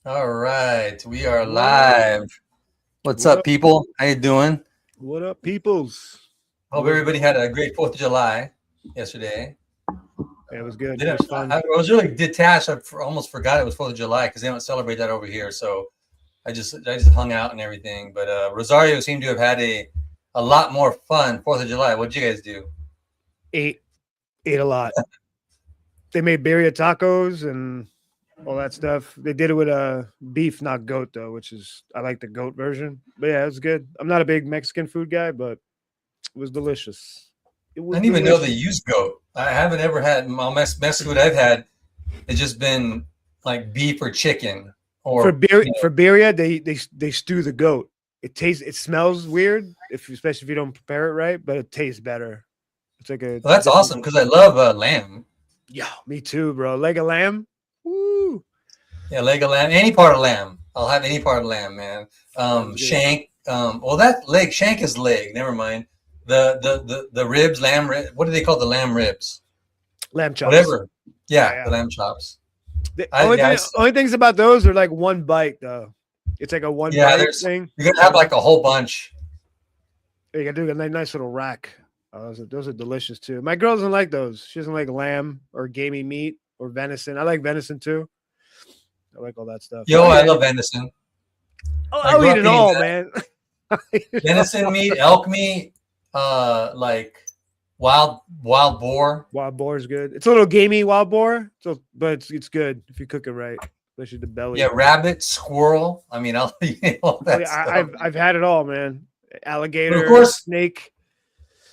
All right, we are What? live. What's What up, up? people? How you doing? What up, peoples? Hope What's everybody had going? a great 4th of July yesterday. Yeah, it was good. It Didn't was fun. I was really detached. almost forgot it was 4th of July because they don't celebrate that over here. So I just hung out and everything. But Rosario seemed to have had a lot more fun 4th of July. What'd you guys do? Ate ate a lot. They made birria tacos and all that stuff. They did it with beef, not goat though, which is I like the goat version. But yeah, it was good. I'm not a big Mexican food guy, but it was delicious. It I was didn't even know they delicious. used goat. I haven't ever had all Mexican food I've had. It's just been like beef or chicken For or bir for birria, they stew the goat. It smells weird if especially if you don't prepare it right, but it tastes better. It's like a Well, that's different. awesome because I love lamb. Yeah, me too, bro. Leg of lamb. Woo. Yeah, leg of lamb, any part of lamb. I'll have any part of lamb, man. That was good. Shank. Well, that leg, shank is leg. Never mind. The ribs, lamb rib. What do they call the lamb ribs? Lamb chops. Whatever. Yeah, Yeah, the yeah. lamb chops. The I yeah, only things about those are like one bite though. It's like a one yeah. bite There's thing. you're gonna You have know, like a whole bunch. you gotta do a nice little rack. Those are delicious too. My girl doesn't like those. She doesn't like lamb or gamey meat or venison. I like venison too. I like all that stuff. Yo, I'll eat I love anything. venison. I I'll grew eat up it eating all, that. man. I'll eat it all. Venison meat, elk meat, like wild boar. Wild boar is good. It's a little gamey wild boar, so but it's good if you cook it right, especially the Yeah, belly. rabbit, squirrel. I mean, I'll eat all Oh that yeah, stuff. I've had it all, man. But of Alligator, course, snake.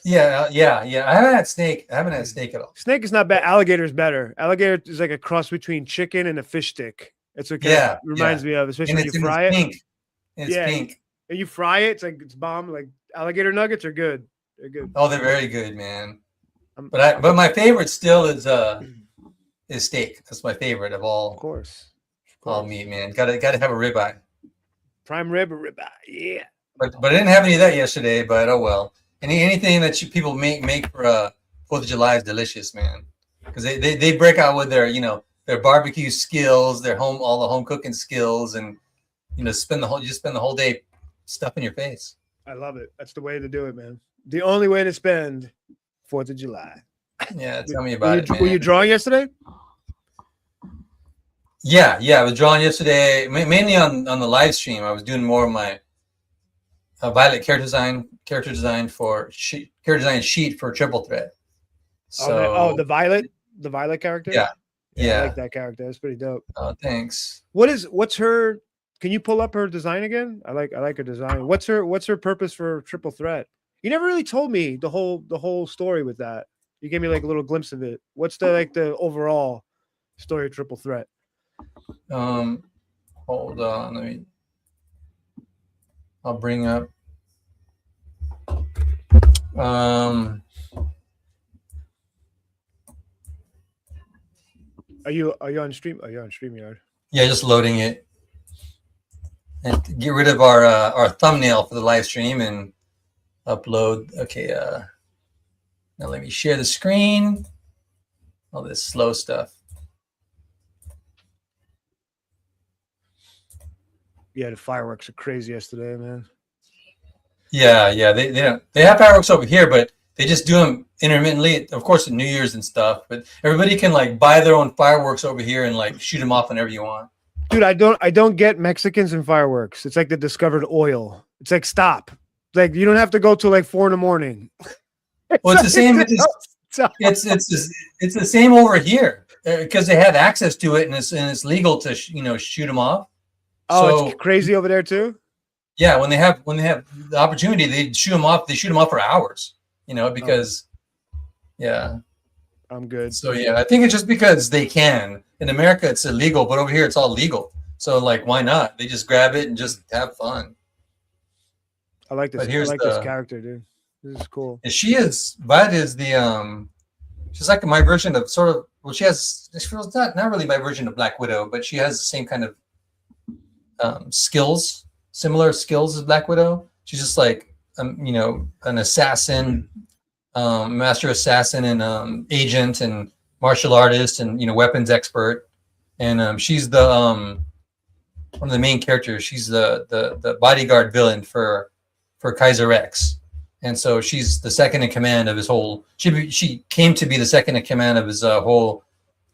yeah. I haven't had snake. I haven't had snake at all. Snake is not bad. Alligator is better. Alligator is like a cross between chicken and a fish stick. That's what kind of Yeah, reminds me of, especially and when you it's fry it. pink. And it's Yeah, pink. and you fry it. It's like it's bomb. Like alligator nuggets are good. They're good. Oh, they're very good, man. I'm, But my favorite still is steak. That's my favorite of of all course, of all course. meat, man. Gotta have a ribeye. Prime rib or ribeye. Yeah. But I didn't have any of that yesterday. But oh well. Anything that people make for 4th of July is delicious, man. Because they break out with their barbecue skills, their all the home cooking skills, and spend the whole day stuffing your face. I love it. That's the way to do it, man. The only way to spend 4th of July. Yeah, tell me about it, Were you man. drawing yesterday? Yeah. I was drawing yesterday, mainly on the live stream. I was doing more of my Violet character design character design sheet for Triple Threat. Oh, So the Violet character. yeah, Yeah, I like yeah. that character. That's pretty dope. Thanks. What's her? Can you pull up her design again? I like her design. What's her purpose for Triple Threat? You never really told me the whole story with that. You gave me like a little glimpse of it. What's the overall story of Triple Threat? Um, Hold on. I'll bring up. Um, Are you on stream? Oh, you're on StreamYard. yeah, just loading it and get rid of our thumbnail for the live stream and upload. Okay. Now let me share the screen. All this slow stuff. Yeah, the fireworks are crazy yesterday, man. Yeah. They have fireworks over here, but they just do them intermittently. Of course, at New Year's and stuff. But everybody can like buy their own fireworks over here and like shoot them off whenever you want. Dude, I don't get Mexicans and fireworks. It's like the discovered oil. It's like stop. Like you don't have to go till like 4 a.m. Well, it's the same. So- It's the same over here because they have access to it and it's legal to shoot them off. Oh, So it's crazy over there too. yeah, when they have the opportunity, they shoot them off. They shoot them off for hours. Oh, Because yeah. I'm good. So yeah, I think it's just because they can. In America, it's illegal, but over here, it's all legal. So like, why not? They just grab it and just have fun. I like this. But I here's like this character, dude. This is cool. Violet is she's like my version of sort of. Well, she feels not really my version of Black Widow, but she has the same kind of skills, similar skills as Black Widow. She's just like an assassin, master assassin, and agent, and martial artist, and weapons expert. And she's the one of the main characters. She's the bodyguard villain for Kaiser Rex, and so she's the second in command of his whole. She came to be the second in command of his whole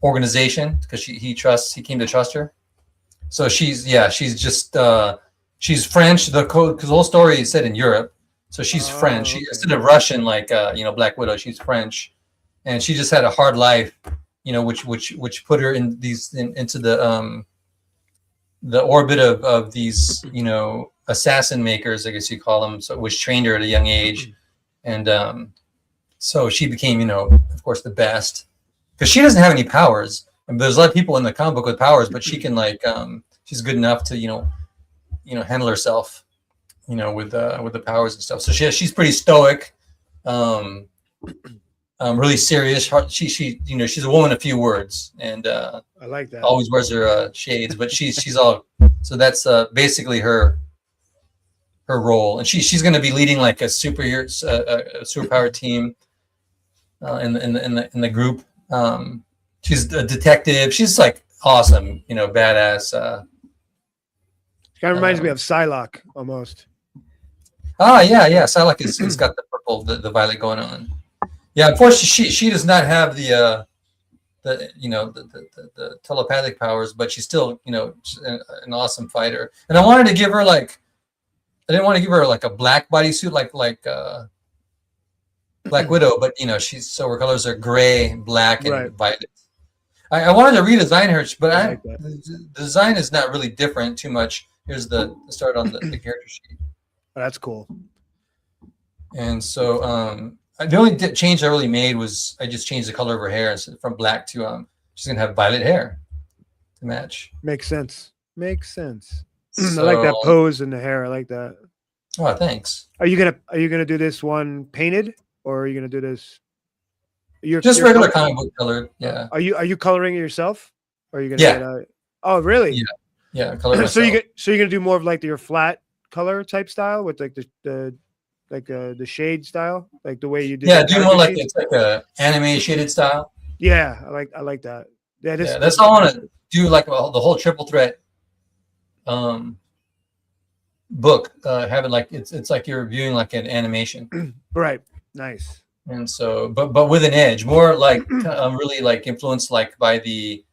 organization because he came to trust her. So she's just she's French. Because the whole story is set in Europe, so she's French. She, instead of Russian like Black Widow, she's French, and she just had a hard life, which put her into the orbit of these assassin makers, I guess you call them. So which trained her at a young age, and so she became of course the best because she doesn't have any powers. And there's a lot of people in the comic book with powers, but she can she's good enough to handle herself with the powers and stuff. So she's pretty stoic, really serious. She's a woman of few words, and I like that. Always wears her shades, but she's all. So that's basically her role, and she's going to be leading like a superpower team in the group. She's a detective. She's like awesome, badass. Kind of reminds me of Psylocke almost. Yeah. Psylocke has got the purple, the violet going on. Yeah, unfortunately, she does not have the telepathic powers, but she's still she's an awesome fighter. And I wanted to give her I didn't want to give her like a black bodysuit like Black Widow, but her colors are gray, black, and violet. I wanted to redesign her, but the design is not really different too much. Here's the start on the character sheet. Oh, that's cool. And so the only change I really made was I just changed the color of her hair from black to she's gonna have violet hair to match. Makes sense. So, I like that pose in the hair. I like that. Oh, thanks. Are you gonna do this one painted, or are you gonna do this? You're Regular comic book colored. Yeah. Are you coloring it yourself? Or are you gonna? Oh, really? Yeah. Color. So you're gonna do more of like your flat color type style with like the shade style, like the way you do. Yeah, do more like it's like a anime shaded style. Yeah, I like that. Yeah, that's all I want to do. Like the whole triple threat book, having like it's like you're viewing like an animation. Right. Nice. And so, but with an edge, more like really like influenced like by the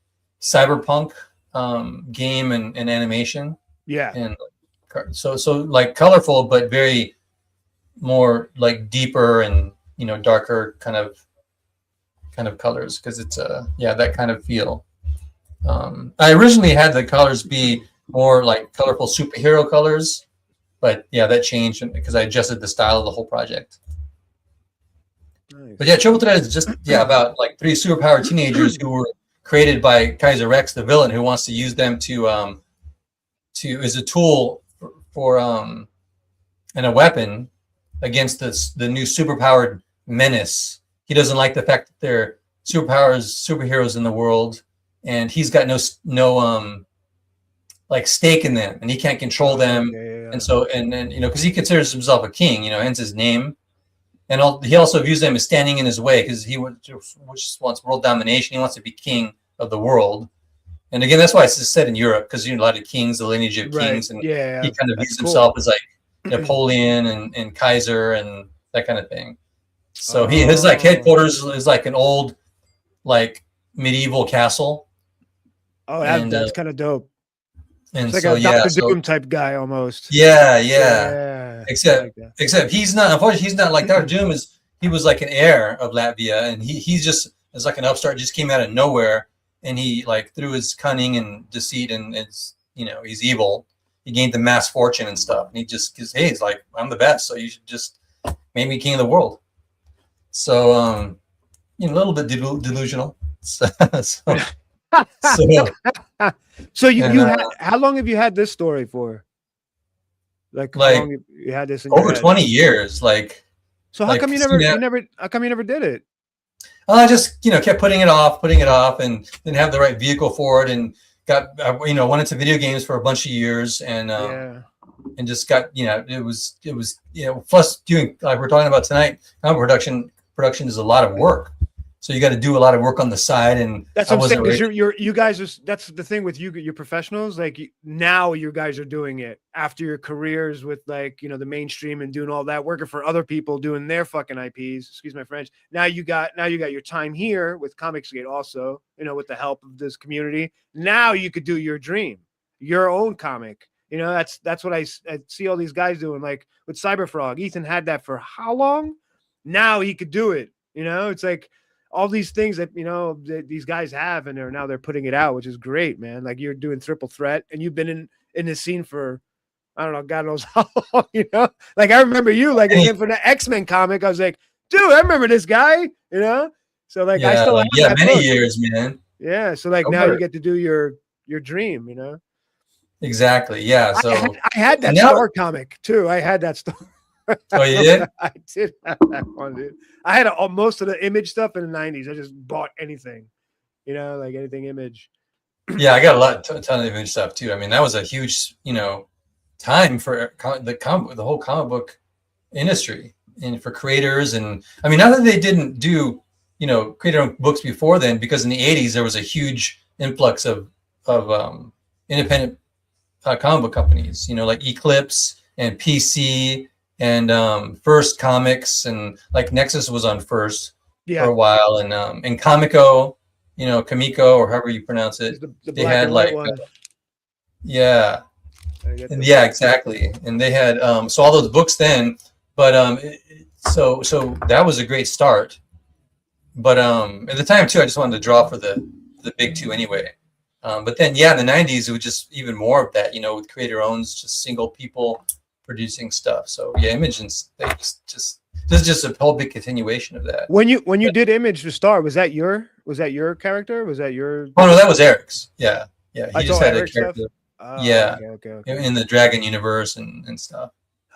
cyberpunk game and animation. Yeah. And so like colorful, but very more like deeper and darker kind of colors, because it's that kind of feel. I originally had the colors be more like colorful superhero colors, but that changed because I adjusted the style of the whole project. Nice. But Triple Threat is just about like 3 superpowered teenagers who were created by Kaiser Rex, the villain, who wants to use them to as a tool for and a weapon against the new superpowered menace. He doesn't like the fact that they're superheroes in the world, and he's got no like stake in them, and he can't control them. Yeah. And so and because he considers himself a king, hence his name. And he also views them as standing in his way because he just wants world domination. He wants to be king of the world. And again, that's why it's set in Europe, because a lot of kings, the lineage of kings, and he kind of views himself as like Napoleon and Kaiser and that kind of thing. So his like headquarters is like an old like medieval castle. Oh, that's kind of dope. And it's like a Dr. Doom type guy almost. Yeah. Except he's not. Unfortunately, he's not like Dr. Doom. He was like an heir of Latvia, and he's just is like an upstart. Just came out of nowhere, and he like through his cunning and deceit and he's evil. He gained the mass fortune and stuff, and he just he's like, I'm the best, so you should just make me king of the world. So a little bit delusional. So you had, how long have you had this story for? Like how long have you had this in over 20 years? Like, so how come you never did it? I just kept putting it off, and didn't have the right vehicle for it, and got went into video games for a bunch of years, and just got it was plus doing like we're talking about tonight. Production is a lot of work. So you got to do a lot of work on the side, and That's I what I'm saying. wasn't Because ready. you guys are. That's the thing with you, your professionals. Like now, you guys are doing it after your careers with like the mainstream and doing all that, working for other people, doing their fucking IPs. Excuse my French. Now you got your time here with Comicsgate, also. With the help of this community. Now you could do your dream, your own comic. That's what I see all these guys doing. Like with Cyberfrog, Ethan had that for how long? Now he could do it. It's like all these things that these guys have, and they're putting it out, which is great, man. Like you're doing Triple Threat, and you've been in this scene for I don't know, God knows how long. Like I remember you, like Any, again for the X-Men comic. I was like, dude, I remember this guy. So like I yeah, still like have yeah, that many book. years, man. Yeah. So like now you Over get to do your dream. exactly, yeah. So I had and that now, Star comic too. I had that Star. I oh, you remember did? that. I did have that one, dude. I had most of the Image stuff in the '90s. I just bought anything, like anything Image. Yeah, I got a ton of image stuff too. I mean, that was a huge, time for the whole comic book industry and for creators. And I mean, not that they didn't do, create their own books before then, because in the '80s there was a huge influx of independent comic book companies, like Eclipse and PC and First Comics, and like Nexus was on First for Yeah, a while, and Comico, Kamiko, or however you pronounce it's it. the They black had and white like one. yeah, I get and the yeah, exactly. And they had so all those books then, but so that was a great start. But at the time too, I just wanted to draw for the big two anyway. But then yeah, in the '90s it was just even more of that, with creator owns, just single people producing stuff. So yeah, Image and they just this is just a whole big continuation of that. When you did Image to start, was that your character? Was that your? Oh no, that was Eric's. Yeah, yeah. I He just told had a Eric stuff. character. Oh, Yeah, okay. in the Dragon universe and stuff.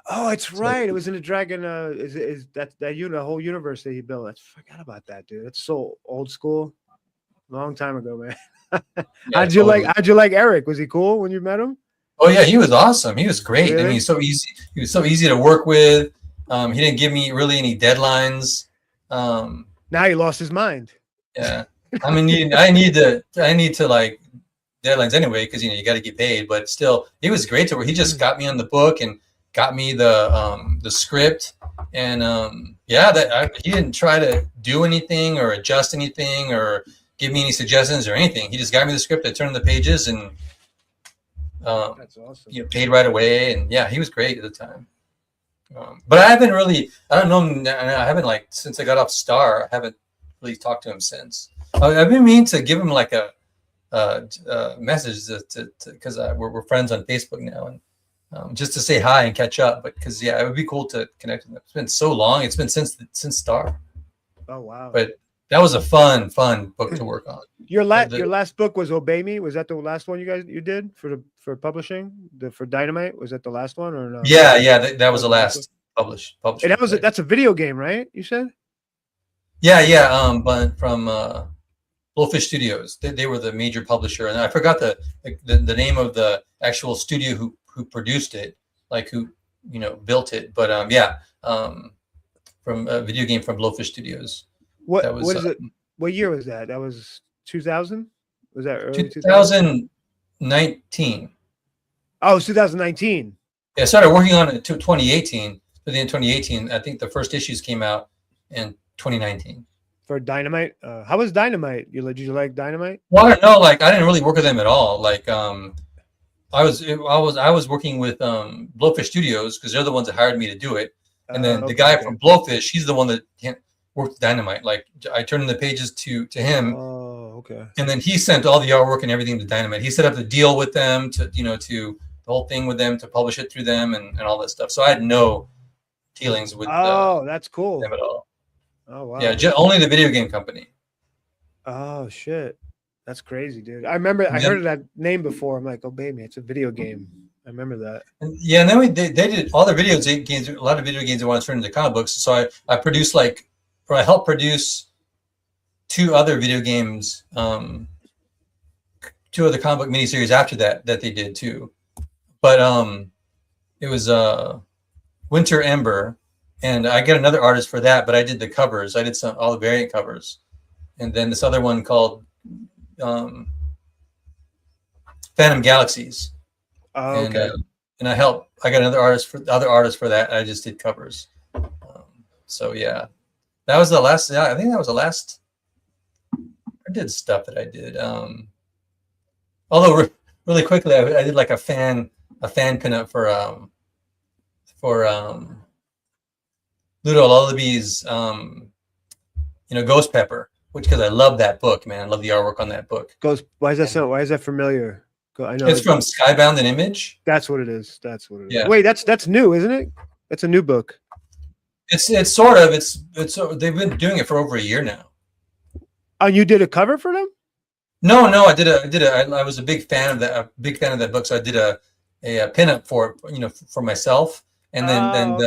Oh, it's So right. It was in the Dragon. Is that the whole universe that he built? I forgot about that, dude. It's so old school. Long time ago, man. yeah, totally. How'd you like Eric? Was he cool when you met him? Oh yeah, he was awesome. He was great. I mean, Really? he's so easy. He was so easy to work with. He didn't give me really any deadlines. Um, Now he lost his mind. yeah, I mean, I need to like deadlines anyway, because you got to get paid. But still, he was great to work. He just got me on the book and got me the script, and yeah, he didn't try to do anything or adjust anything or give me any suggestions or anything. He just got me the script. I turned the pages and That's awesome. paid right away. And yeah, he was great at the time. But I haven't really, I don't know, I haven't like, since I got off Star, I haven't really talked to him since. I've been meaning to give him like a message because we're friends on Facebook now, and just to say hi and catch up. But because yeah, it would be cool to connect with him. It's been so long. It's been since Star. Oh wow. But that was a fun book to work on. Your last book was Obey Me. Was that the last one you did for publishing? For Dynamite? Was that the last one or no? Yeah, that was the last published. And that's a video game, right? You said? Yeah. But from Blowfish Studios, they were the major publisher, and I forgot the name of the actual studio who produced it, like who built it. But yeah, from a video game from Blowfish Studios. What is it? What year was that? That was 2000. Was that early 2019? Oh, it was 2019. Yeah, I started working on it to 2018. But then in 2018, I think the first issues came out in 2019. For Dynamite. How was Dynamite? Did you like Dynamite? Well, I don't know. Like, I didn't really work with them at all. Like, I was working with Blowfish Studios because they're the ones that hired me to do it. And then the guy from Blowfish, he's the one that worked Dynamite. Like, I turned in the pages to him. Oh, okay. And then he sent all the artwork and everything to Dynamite. He set up the deal with them to the whole thing with them to publish it through them and all that stuff. So I had no dealings with that's cool. them at all. Oh wow. Yeah, only the video game company. Oh shit. That's crazy, dude. I remember I heard of that name before. I'm like, Obey Me. It's a video game. I remember that. Yeah, and then they did all the video games. A lot of video games they want to turn into comic books. So I produced I helped produce 2 other video games, 2 other comic book miniseries after that they did too. But it was Winter Ember, and I got another artist for that. But I did the covers. I did all the variant covers. and then this other one called um, Phantom Galaxies. Oh, okay. And I got other artists for that. I just did covers. So yeah, that was the last. Yeah, I think that was the last. I did stuff that I did. Although really quickly, I did like a fan pinup for Ludo Lullaby's Ghost Pepper, which because I love that book, man. I love the artwork on that book. Why is that so? Why is that familiar? I know It's from Skybound and Image. That's what it is. That's what it is. Yeah. Wait, that's new, isn't it? That's a new book. It's sort of they've been doing it for over a year now. Oh, you did a cover for them? No, I was a big fan of that book, so I did a pinup for for myself, and then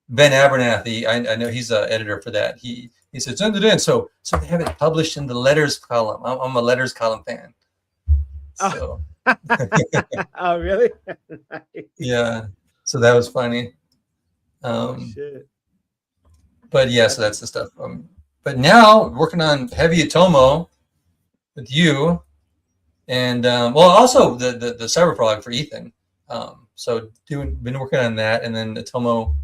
Ben Abernathy, I know he's an editor for that. He said send it in, so they have it published in the letters column. I'm a letters column fan. So. Oh really? Yeah, so that was funny. Shit. But yeah, so that's the stuff. But now working on Heavy Atomo with you, and also the Cyberfrog for Ethan. So been working on that, and then Atomo.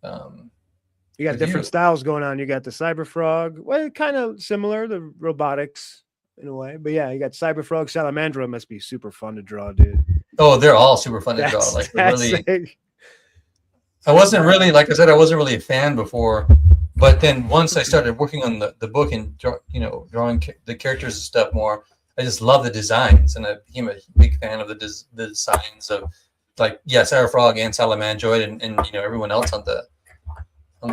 You got different styles going on. You got the Cyberfrog, well, kind of similar, the robotics in a way, but yeah, you got Cyberfrog. Salamandra must be super fun to draw, dude. Oh, they're all super fun to draw. Like really. I wasn't really, like I said, I wasn't really a fan before, but then once I started working on the book and drawing the characters and stuff more, I just love the designs, and I became a big fan of the designs of Cyberfrog and Salamandroid and everyone else on the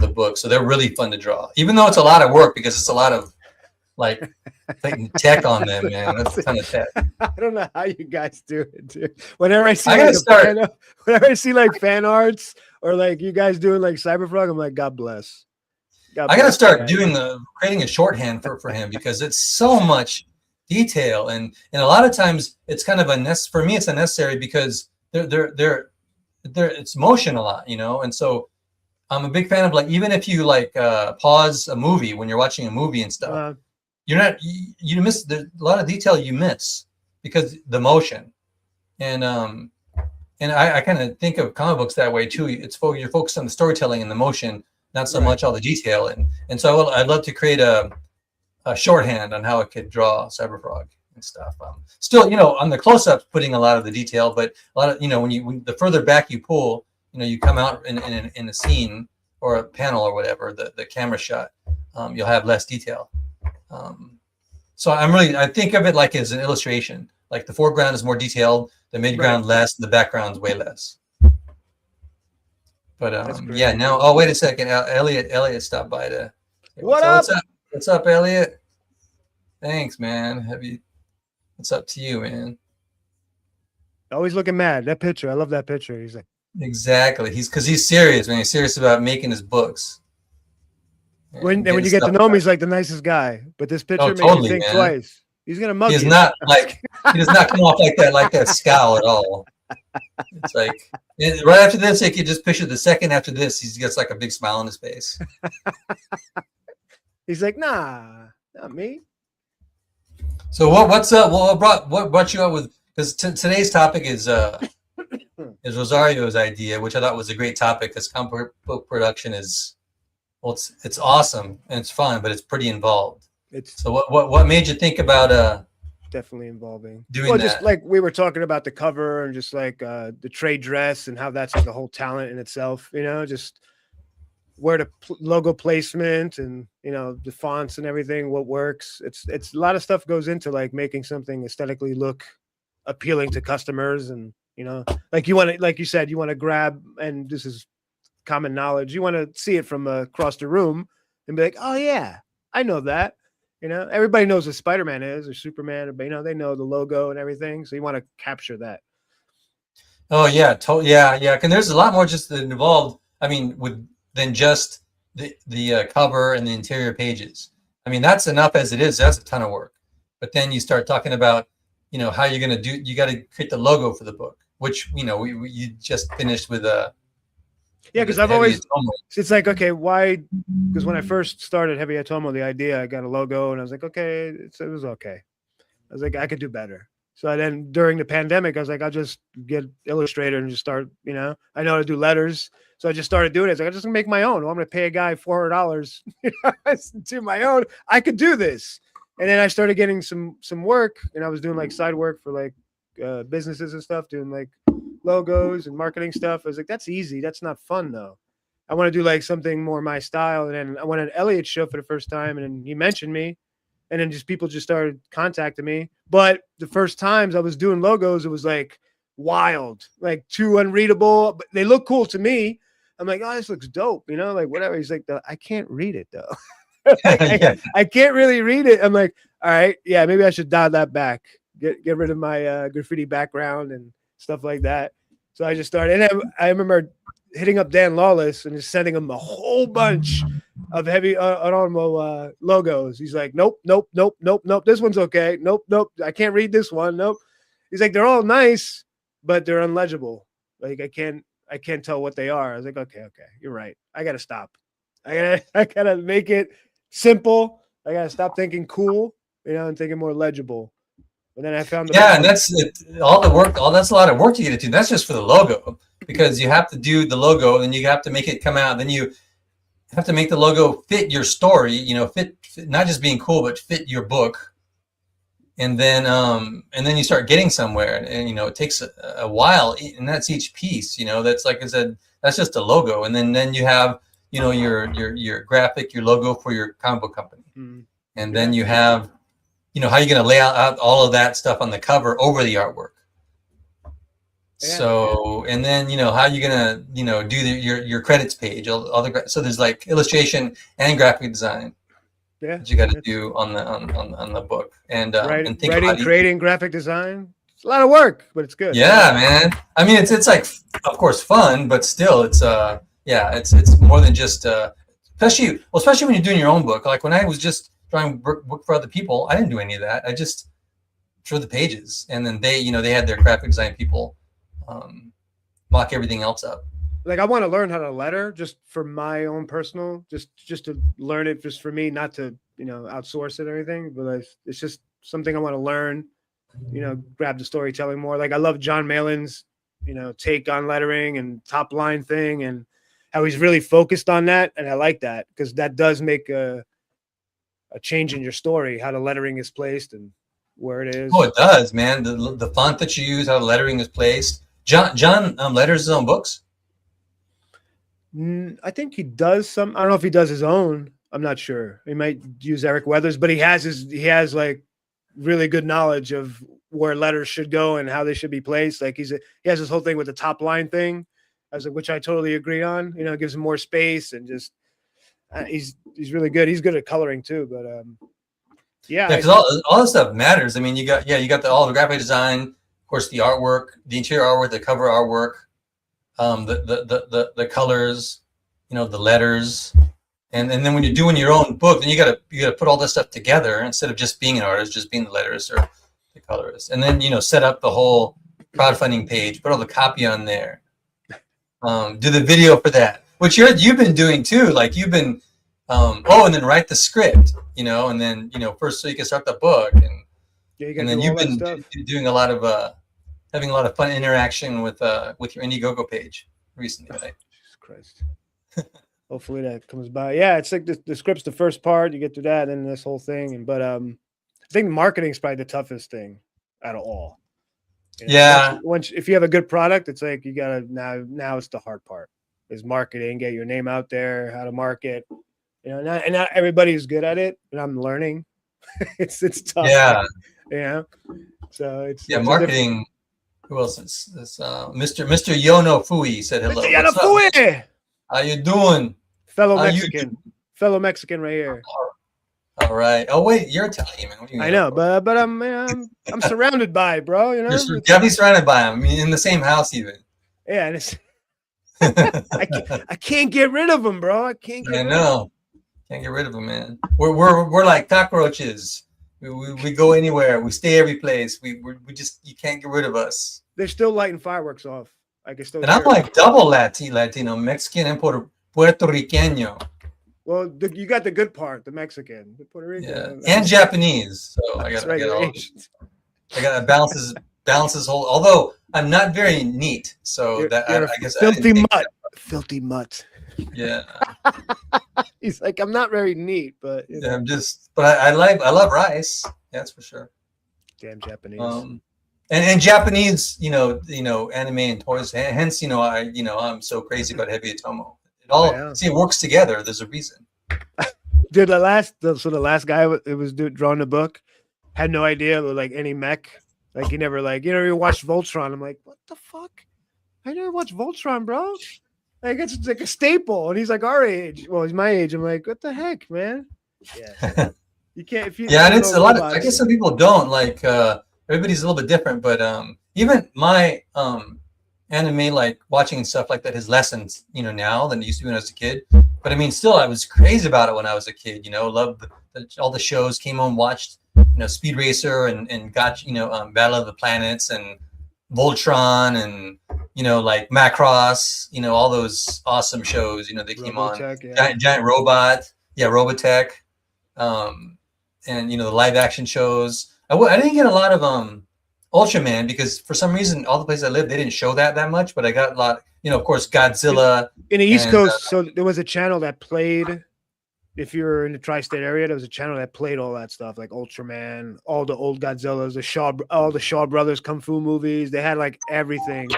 book. So they're really fun to draw, even though it's a lot of work because it's a lot of like tech on them, man. That's a ton of tech. I don't know how you guys do it, dude. Whenever I see whenever I see like fan arts or like you guys doing like Cyberfrog, I'm like, God bless. I gotta start creating a shorthand for him because it's so much detail, and a lot of times it's kind of for me it's unnecessary because it's motion a lot, and so I'm a big fan of, like, even if you pause a movie when you're watching a movie and stuff, you miss a lot of detail you miss because the motion, and I kind of think of comic books that way too. You're focused on the storytelling and the motion, not so much all the detail, and so I'd love to create a shorthand on how I could draw Cyberfrog and stuff. Still, on the close-ups, putting a lot of the detail, but a lot of when the further back you pull, you come out in a scene or a panel or whatever, the camera shot, you'll have less detail. So I think of it like as an illustration. Like the foreground is more detailed, the midground less, the background's way less. But yeah, now. Oh, wait a second, Elliot stopped by to. What's up? What's up, Elliot? Thanks, man. What's up to you, man? Always looking mad. That picture, I love that picture. He's like, exactly. He's serious, man. He's serious about making his books. When you get to know him, he's like the nicest guy. But this picture makes you think twice. He's gonna mug you. He does not come off like that scowl at all. It's like right after this, I could just picture the second after this, he gets like a big smile on his face. He's like, nah, not me. So what's up? What brought you up with? Because today's topic is Rosario's idea, which I thought was a great topic. Because comic book production is, well, it's awesome and it's fun, but it's pretty involved. So what made you think about definitely involving doing that? Just like we were talking about the cover and just like the trade dress and how that's like a whole talent in itself, just where the logo placement and the fonts and everything, what works. It's a lot of stuff goes into like making something aesthetically look appealing to customers, and like you said, you want to grab, and this is common knowledge, you want to see it from across the room and be like, oh yeah, I know that. Everybody knows what Spider-Man is or Superman, but they know the logo and everything. So you want to capture that. Oh yeah, yeah. And there's a lot more just involved. I mean, than just the cover and the interior pages. I mean, that's enough as it is. That's a ton of work. But then you start talking about, how you're gonna do. You got to create the logo for the book, which you just finished with Yeah, because The I've Heavy always, Atomo. it's like, okay, why? Because when I first started Heavy Atomo, the idea, I got a logo and I was like, okay, it was okay. I was like, I could do better. So then during the pandemic, I was like, I'll just get Illustrator and just start, I know how to do letters. So I just started doing it. It's like, I'm just gonna make my own. Well, I'm gonna pay a guy $400 to do my own. I could do this. And then I started getting some work, and I was doing like side work for like businesses and stuff, doing like logos and marketing stuff. I was like, that's easy. That's not fun though. I want to do like something more my style. And then I went at Elliot's show for the first time, and then he mentioned me, and then just people just started contacting me. But the first times I was doing logos, it was like wild, like too unreadable. But they look cool to me. I'm like, oh, this looks dope, like whatever. He's like, I can't read it though. Like, Yeah. I can't really read it. I'm like, all right, yeah, maybe I should dial that back. Get rid of my graffiti background and stuff like that. So I just started, and I remember hitting up Dan Lawless and just sending him a whole bunch of Heavy Atomo logos. He's like, nope, nope, nope, nope, nope. This one's okay. Nope, nope. I can't read this one. Nope. He's like, they're all nice, but they're unlegible. Like I can't tell what they are. I was like, okay, you're right. I gotta stop. I gotta make it simple. I gotta stop thinking cool, and thinking more legible. And then I found the Yeah, and that's it, all the work. All that's a lot of work to get it to. That's just for the logo, because you have to do the logo, and you have to make it come out. Then you have to make the logo fit your story. Fit not just being cool, but fit your book. And then you start getting somewhere, and it takes a while, and that's each piece. That's like I said, that's just a logo, and then you have your graphic, your logo for your comic book company, and then you have how you're going to lay out all of that stuff on the cover over the artwork. Yeah. So, and then how you're going to do your credits page, all the so there's like illustration and graphic design. Yeah, that you got to do on the book, and writing, creating graphic design. It's a lot of work, but it's good. Yeah, man. I mean, it's like, of course, fun, but still, it's it's more than just especially when you're doing your own book. Like when I was just drawing book for other people, I didn't do any of that. I just drew the pages, and then they had their graphic design people mock everything else up. Like I want to learn how to letter just for my own personal, just to learn it, just for me, not to outsource it or anything. But it's just something I want to learn. Grab the storytelling more. Like I love John Malin's take on lettering and top line thing, and how he's really focused on that. And I like that because that does make a change in your story, how the lettering is placed and where it is. Oh, it does, man. The font that you use, how the lettering is placed. John letters his own books. I think he does some. I don't know if he does his own. I'm not sure. He might use Eric Weathers, but he has like really good knowledge of where letters should go and how they should be placed. Like he has this whole thing with the top line thing, which I totally agree on. It gives him more space and just he's really good. He's good at coloring too. But yeah, because all this stuff matters. I mean, you got all the graphic design, of course, the artwork, the interior artwork, the cover artwork. The colors, the letters, and then when you're doing your own book, then you gotta put all this stuff together instead of just being an artist, just being the letters or the colorist, and then set up the whole crowdfunding page, put all the copy on there, do the video for that, which you've been doing too. Like you've been, and then write the script, and then first so you can start the book, and then you've been doing a lot of. Having a lot of fun interaction with your Indiegogo page recently, right? Jesus Christ. Hopefully that comes by. Yeah, it's like the script's the first part. You get through that, and this whole thing. But I think marketing is probably the toughest thing out of all. Yeah. Once if you have a good product, it's like you gotta now it's the hard part is marketing, get your name out there, how to market. Not everybody's good at it, and I'm learning. it's tough. Yeah. So it's marketing. Who else is this? Mr. Yono Fui said hello. Mr. Yono Fui! How you doing? Fellow Mexican right here. All right. Oh wait, you're Italian, man. What do you mean? I know, but I'm surrounded by, bro. You're definitely surrounded by them. I mean, in the same house, even. Yeah, and it's I can't get rid of them, bro. I can't get. I know. Can't get rid of them, man. We're like cockroaches. We go anywhere. We stay every place. We just you can't get rid of us. They're still lighting fireworks off. I can still And I'm hear it. like double Latino, Mexican and Puerto Riqueño. Well, you got the good part, the Mexican, the Puerto Yeah, Rican. and Japanese. So That's I right. got You're all of it. Asian. I got balances whole. Although I'm not very neat, so that You're a I guess I filthy didn't take mutt. that. Filthy mutt. Yeah, He's like, I'm not very neat, but you yeah. know, But I love rice. That's for sure. damn Japanese. Um, and Japanese, anime and toys. Hence, I'm so crazy about Heavy Atomo. Oh yeah, It works together. There's a reason. dude. The last guy it was drawing the book had no idea like any mech. Like he never like you watched Voltron. I'm like, what the fuck? I never watched Voltron, bro. Like it's like a staple, and he's like our age. Well, he's my age. I'm like, what the heck, man? Yeah, so you can't if you Yeah, and don't it's know a lot of. I robots. guess some people don't like. Everybody's a little bit different, but even my anime, like watching stuff like that, has lessons, now than it used to be when I was a kid. But I mean, still, I was crazy about it when I was a kid. Loved all the shows. Came home, watched, Speed Racer and got Battle of the Planets and Voltron and like Macross. All those awesome shows. They came on. Robotech, yeah. Giant Robot. Yeah, Robotech. Um, and the live action shows. I didn't get a lot of Ultraman because for some reason all the places I lived they didn't show that much, but I got a lot. Of course, Godzilla In the East and Coast, so there was a channel that played. If you're in the tri-state area, there was a channel that played all that stuff, like Ultraman, all the old Godzillas, all the Shaw Brothers kung fu movies. They had like everything.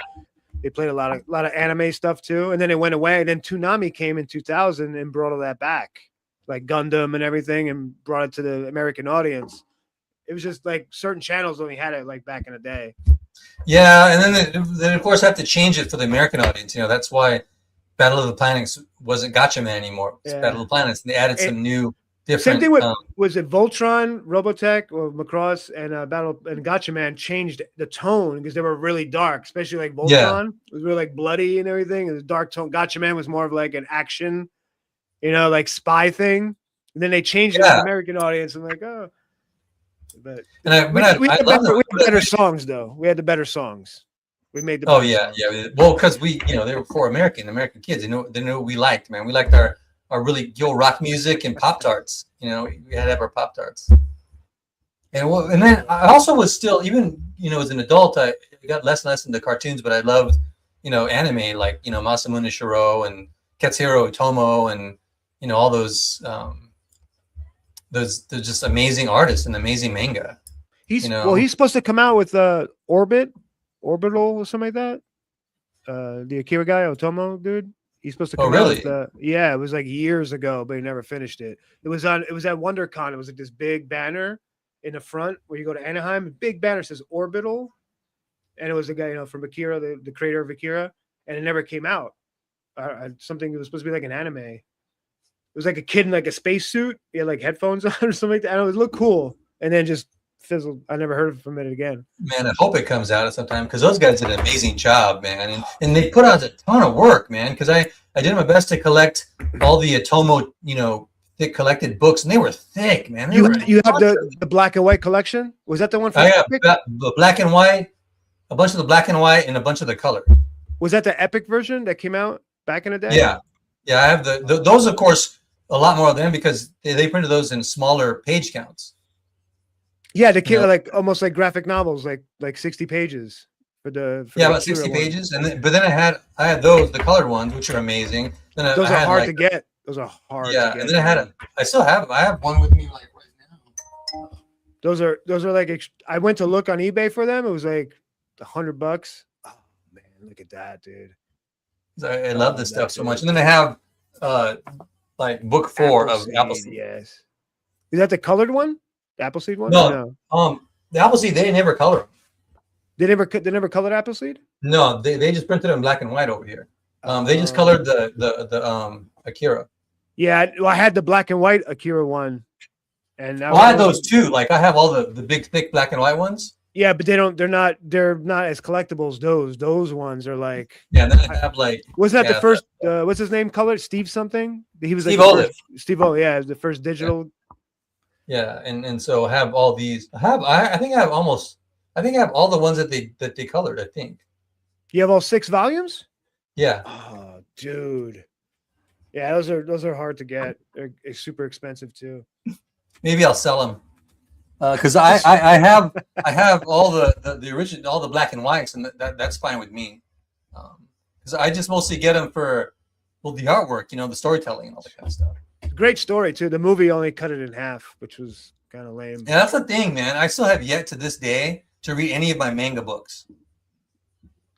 They played a lot of anime stuff too, and then it went away. And then Toonami came in 2000 and brought all that back, like Gundam and everything, and brought it to the American audience. It was just like certain channels only had it like back in the day. yeah, and then of course have to change it for the American audience. That's why Battle of the Planets wasn't Gotcha Man anymore. It's Yeah. Battle of the Planets, and they added some new Same different. thing with was it Voltron, Robotech, or Macross, and Battle and Gotcha Man changed the tone because they were really dark, especially like Voltron. It was really like bloody and everything. It was dark tone. Gotcha Man was more of like an action, like spy thing. And then they changed it for the American audience. I'm like, oh, but we had better songs though. We had the better songs. We made the. Oh yeah, songs. Yeah. Well, because they were for American kids. They knew what we liked, man. We liked our really rock music and Pop Tarts. We had to have our Pop Tarts. And then I also was still even as an adult I got less and less into cartoons, but I loved anime like Masamune Shirow and Katsuhiro Otomo and all those they're just amazing artists and amazing manga. He's supposed to come out with Orbital or something like that. The Akira guy, Otomo dude. He's supposed to come out with it was like years ago, but he never finished it. It was at WonderCon. It was like this big banner in the front where you go to Anaheim. A big banner says Orbital. And it was a guy, from Akira, the creator of Akira, and it never came out. Something that was supposed to be like an anime. It was like a kid in like a spacesuit. He had like headphones on or something like that. And it looked cool. And then just fizzled. I never heard from it again. Man, I hope it comes out at some time because those guys did an amazing job, man. And they put out a ton of work, man. Because I did my best to collect all the Atomo, thick collected books, and they were thick, man. You have the black and white collection? Was that the one? I got the black and white, a bunch of the black and white, and a bunch of the color. Was that the Epic version that came out back in the day? Yeah, I have those, of course. A lot more of them because they printed those in smaller page counts. Yeah, they came like almost like graphic novels, like 60 pages for about 60 pages. But then I had those, the colored ones, which are amazing. Then those are hard to get. Those are hard. Yeah, to get, and then I have one with me like right now. Those are like I went to look on eBay for them. It was like $100. Oh man, look at that, dude. I love this stuff so much. And then I have like book 4 of Appleseed. Yes. Is that the colored one? The Appleseed one? No. The Appleseed, they never color them. They never colored Appleseed? No, they just printed them black and white over here. They just colored the Akira. Yeah, well, I had the black and white Akira one. And I had those too. Like I have all the big thick black and white ones. Yeah, but they're not as collectibles. Those ones are like. Yeah, and then I have like. Wasn't that the first? What's his name? Colored Steve something. He was Steve like Olive. Steve Olive. Yeah, the first digital. Yeah, and so I have all these. I think I have all the ones that they colored. I think. You have all 6 volumes? Yeah, Oh, dude. Yeah, those are hard to get. They're super expensive too. maybe I'll sell them because Just I have all the original, all the black and whites, and that's fine with me. Because I just mostly get them for, well, the artwork, the storytelling and all that kind of stuff. great story too. The movie only cut it in half, which was kind of lame. Yeah, that's the thing, man. I still have yet to this day to read any of my manga books.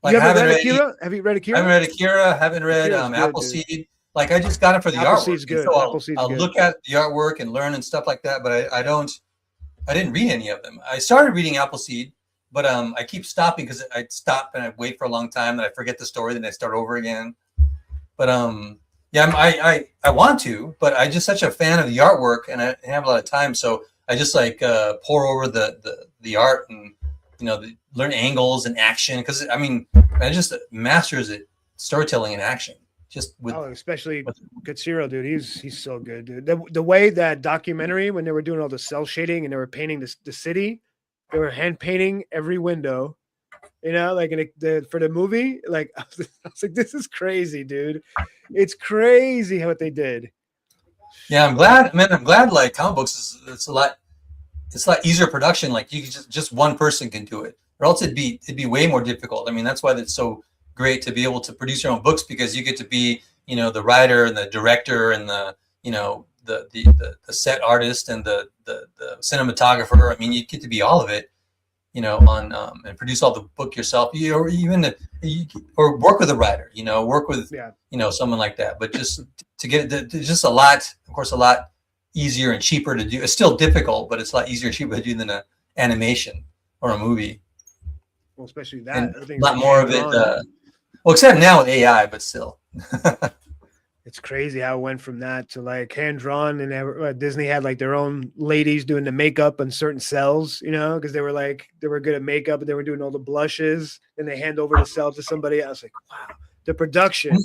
Like, You I haven't haven't read read any, Akira? Have you read I Akira? haven't read Akira, haven't read Akira's good, dude. Appleseed. Like, I just got it for the artwork. Appleseed's And good. so Appleseed's I'll good. look at the artwork and learn and stuff like that, but I didn't read any of them. I started reading Appleseed, but I keep stopping because I stop and I wait for a long time and I forget the story, then I start over again. But yeah, I want to, but I'm just such a fan of the artwork and I have a lot of time, so I just like pour over the art and learn angles and action, because I mean, I just masters it, storytelling and action. Just with especially Katsuro, dude. He's so good, dude. The way that documentary, when they were doing all the cell shading and they were painting the city, they were hand painting every window. Like for the movie, like I was like, this is crazy, dude. It's crazy what they did. Yeah, I'm glad, man. I'm glad. Like, comic books it's a lot easier production. Like, you can just one person can do it, or else it'd be way more difficult. I mean, that's why it's so great to be able to produce your own books, because you get to be the writer and the director and the set artist and the cinematographer. I mean, you get to be all of it, on and produce all the book yourself, or even or work with a writer, work with someone like that. But just to get it, just a lot easier and cheaper to do. It's still difficult, but it's a lot easier and cheaper to do than an animation or a movie. Well, especially that. And a lot more of it. Well, except now with AI, but still. It's crazy how it went from that to like hand drawn, and Disney had like their own ladies doing the makeup on certain cells, because they were good at makeup, and they were doing all the blushes, and they hand over the cell to somebody else. Like, wow, the production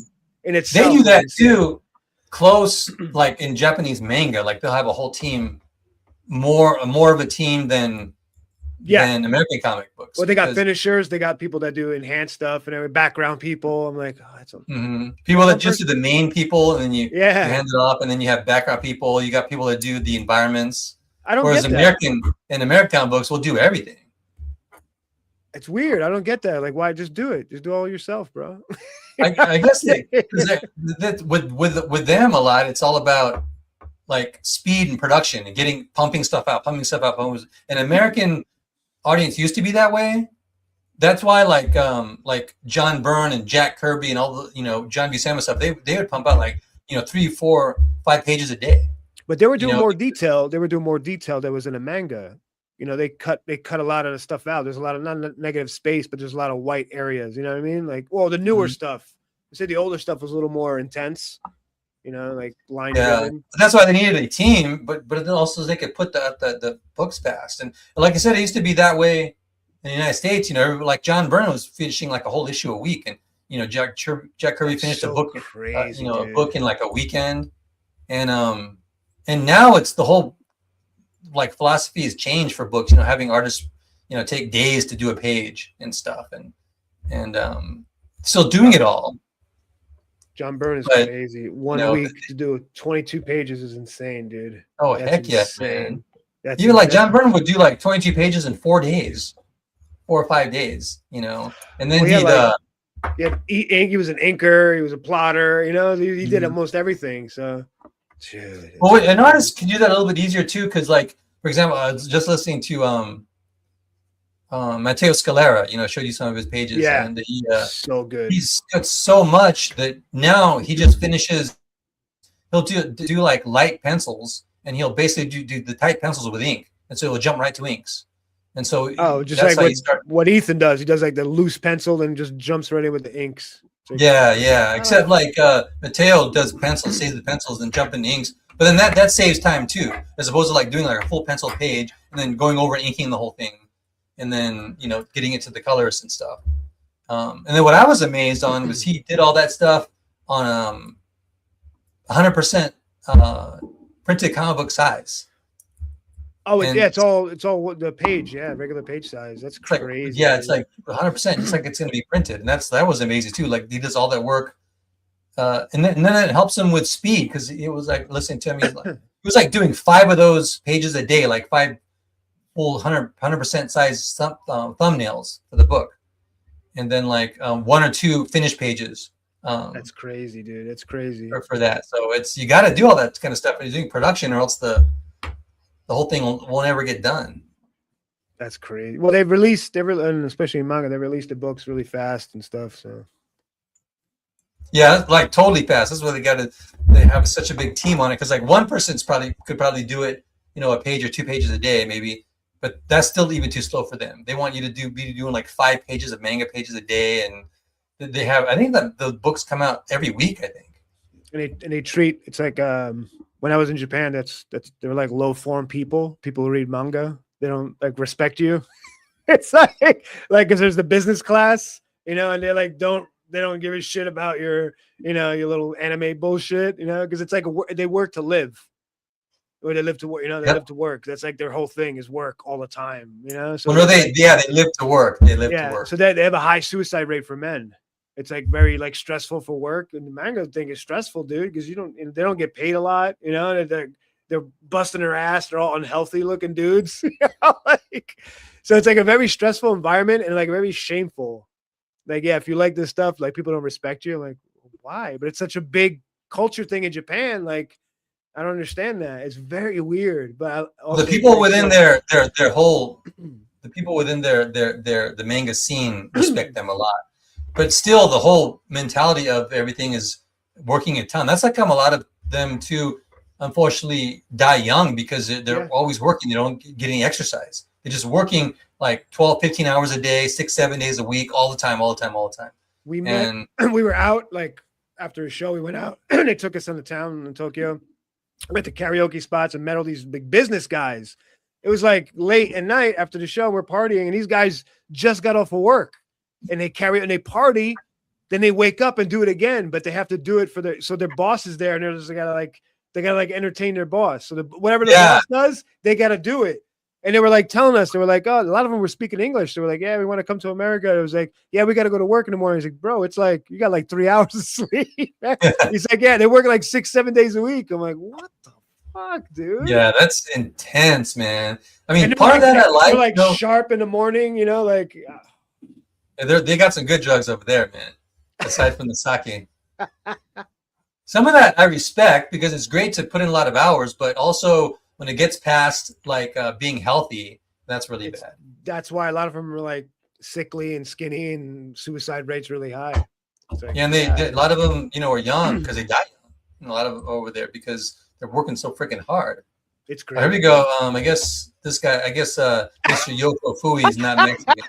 in itself. They do that too, close, like in Japanese manga. Like, they'll have a whole team, more of a team than American comic books. Well, they got finishers, they got people that do enhanced stuff, and background people. I'm like, oh, that's people that just do the main people, and then you hand it off, and then you have background people. You got people that do the environments. I don't Whereas get that. in American books, will do everything. It's weird. I don't get that. Like, why just do it? Just do it all yourself, bro. I guess with them a lot, it's all about like speed and production and pumping stuff out. An American audience used to be that way. That's why like John Byrne and Jack Kirby and all the John Buscema stuff, they would pump out like 3, 4, 5 pages a day. But they were doing more detail. They were doing more detail that was in a manga. They cut a lot of the stuff out. There's a lot of not negative space, but there's a lot of white areas. You know what I mean? Like, well, the newer stuff. I said the older stuff was a little more intense. Like line. Yeah, that's why they needed a team. But also they could put the books fast. And like I said, it used to be that way in the United States. Like John Byrne was finishing like a whole issue a week, and Jack Kirby finished a book, crazy, a book in like a weekend. And now it's the whole like philosophy has changed for books. Having artists take days to do a page and stuff, and still doing it all. John Byrne is crazy. 1 week to do 22 pages is insane, dude. Oh, heck yes, man. Even like John Byrne would do like 22 pages in 4 days, 4 or 5 days, and then he was an inker, he was a plotter, he did almost everything. So, dude. Well, an artist can do that a little bit easier too, because like, for example, I was just listening to Matteo Scalera, showed you some of his pages. Yeah, and he so good. He's got so much that now he just finishes. He'll do like light pencils, and he'll basically do the tight pencils with ink, and so he'll jump right to inks. And so just like what Ethan does, he does like the loose pencil and just jumps right in with the inks. Yeah. Except like Matteo does pencils, saves the pencils, and jump into inks. But then that saves time too, as opposed to like doing like a full pencil page and then going over and inking the whole thing, and then getting into the colors and stuff. And then what I was amazed on was he did all that stuff on 100% printed comic book size. Oh, And yeah, it's all the page, yeah, regular page size. That's it's like, crazy, yeah, it's dude. like 100%, just like it's going to be printed. And that was amazing too. Like he does all that work. And then it helps him with speed because it was like listening to him. He was like doing 5 of those pages a day, like 5 full 100% size thumbnails for the book. And then like 1 or 2 finished pages That's crazy, dude. That's crazy. for that. So it's, you got to do all that kind of stuff when you're doing production, or else the whole thing won't ever get done. That's crazy. Well, and especially in manga, they released the books really fast and stuff. So Yeah, like totally fast. That's why they have such a big team on it, because like one person's could probably do it, a page or 2 pages a day maybe, but that's still even too slow for them. They want you to be doing like 5 pages of manga pages a day, and they have, I think that the books come out every week, I think. and they treat it's like when I was in Japan, that's they're like low form people who read manga. They don't like respect you. It's like because there's the business class, and they don't give a shit about your little anime bullshit, because it's like they work to live, or they live to work, they Yep. live to work. That's like their whole thing is work all the time. So Well, no, it's like, they live to work. They live to yeah, work. so they have a high suicide rate for men. It's like very like stressful for work, and the manga thing is stressful, dude, because they don't get paid a lot. They're busting their ass. They're all unhealthy looking dudes. So it's like a very stressful environment and like very shameful. Like, yeah, if you like this stuff, like people don't respect you. Like, why? But it's such a big culture thing in Japan. Like, I don't understand that. It's very weird. But also The people within their whole, the people within the manga scene respect them a lot. But still, the whole mentality of everything is working a ton. That's like how a lot of them too, unfortunately, die young, because they're always working. They don't get any exercise. They're just working like 12, 15 hours a day, 6, 7 days a week, all the time. We met, we were out like after a show. We went out. They took us into town in Tokyo. We went to karaoke spots and met all these big business guys. It was like late at night after the show. We're partying, and these guys just got off of work. And they party, then they wake up and do it again, but they have to do it so their boss is there, and they gotta entertain their boss. So whatever the boss does, they gotta do it. And they were like telling us, they were like, oh, a lot of them were speaking English. They were like, yeah, we want to come to America. It was like, yeah, we got to go to work in the morning. He's like, bro, it's like you got like 3 hours of sleep. He's like, yeah, they work like 6, 7 days a week. I'm like, what the fuck, dude? Yeah, that's intense, man. I mean, part of that I like. They're like sharp in the morning, like. They got some good drugs over there, man. Aside from the sake, some of that I respect, because it's great to put in a lot of hours, but also when it gets past like being healthy, that's really bad. That's why a lot of them are like sickly and skinny, and suicide rates really high. Like, yeah, and a lot of them, are young because they die young. And a lot of them over there because they're working so freaking hard. It's great. Here we go. I guess this guy. I guess Mr. Yoko Fui is not Mexican.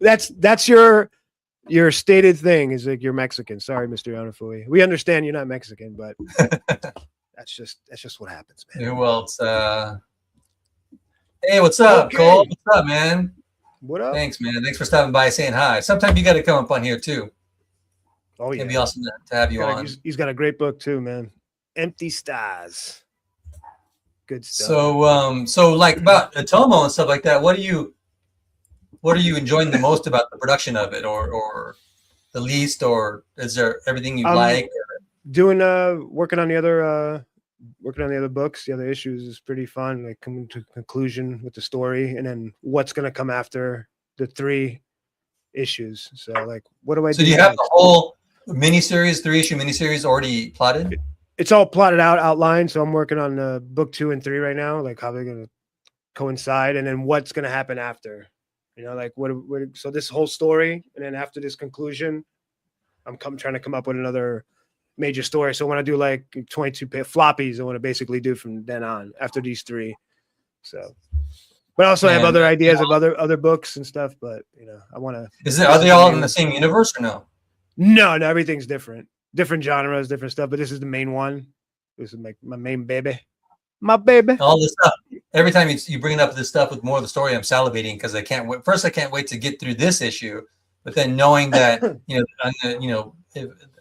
That's your stated thing is like you're Mexican. Sorry, Mr. Yonafui. We understand you're not Mexican, but that's just what happens, man. Who else? Hey, what's up, Cole? What's up, man? What up? Thanks, man. Thanks for stopping by, saying hi. Sometimes you got to come up on here too. Oh yeah, it'd be awesome to have you on. He's got a great book too, man. Empty Stars. Good stuff. So like about Atomo and stuff like that, what are you enjoying the most about the production of it, or the least, or is there everything you like? Doing working on the other books, the other issues is pretty fun. Like coming to a conclusion with the story, and then what's gonna come after the 3 issues. So like, what do I do? So do you have the whole miniseries, 3-issue miniseries already plotted? It's all plotted out, outlined. So I'm working on book 2 and 3 right now, like how they're going to coincide, and then what's going to happen after, like what, so this whole story. And then after this conclusion, I'm trying to come up with another major story. So when I do like 22 floppies, I want to basically do from then on after these 3. So, but I also have other ideas of other books and stuff, but I want to. Are they all in the same universe or no? No, everything's different genres, different stuff. But this is the main one. This is my main baby, my baby. All this stuff. Every time you bring up this stuff with more of the story, I'm salivating because I can't wait. First, I can't wait to get through this issue, but then knowing that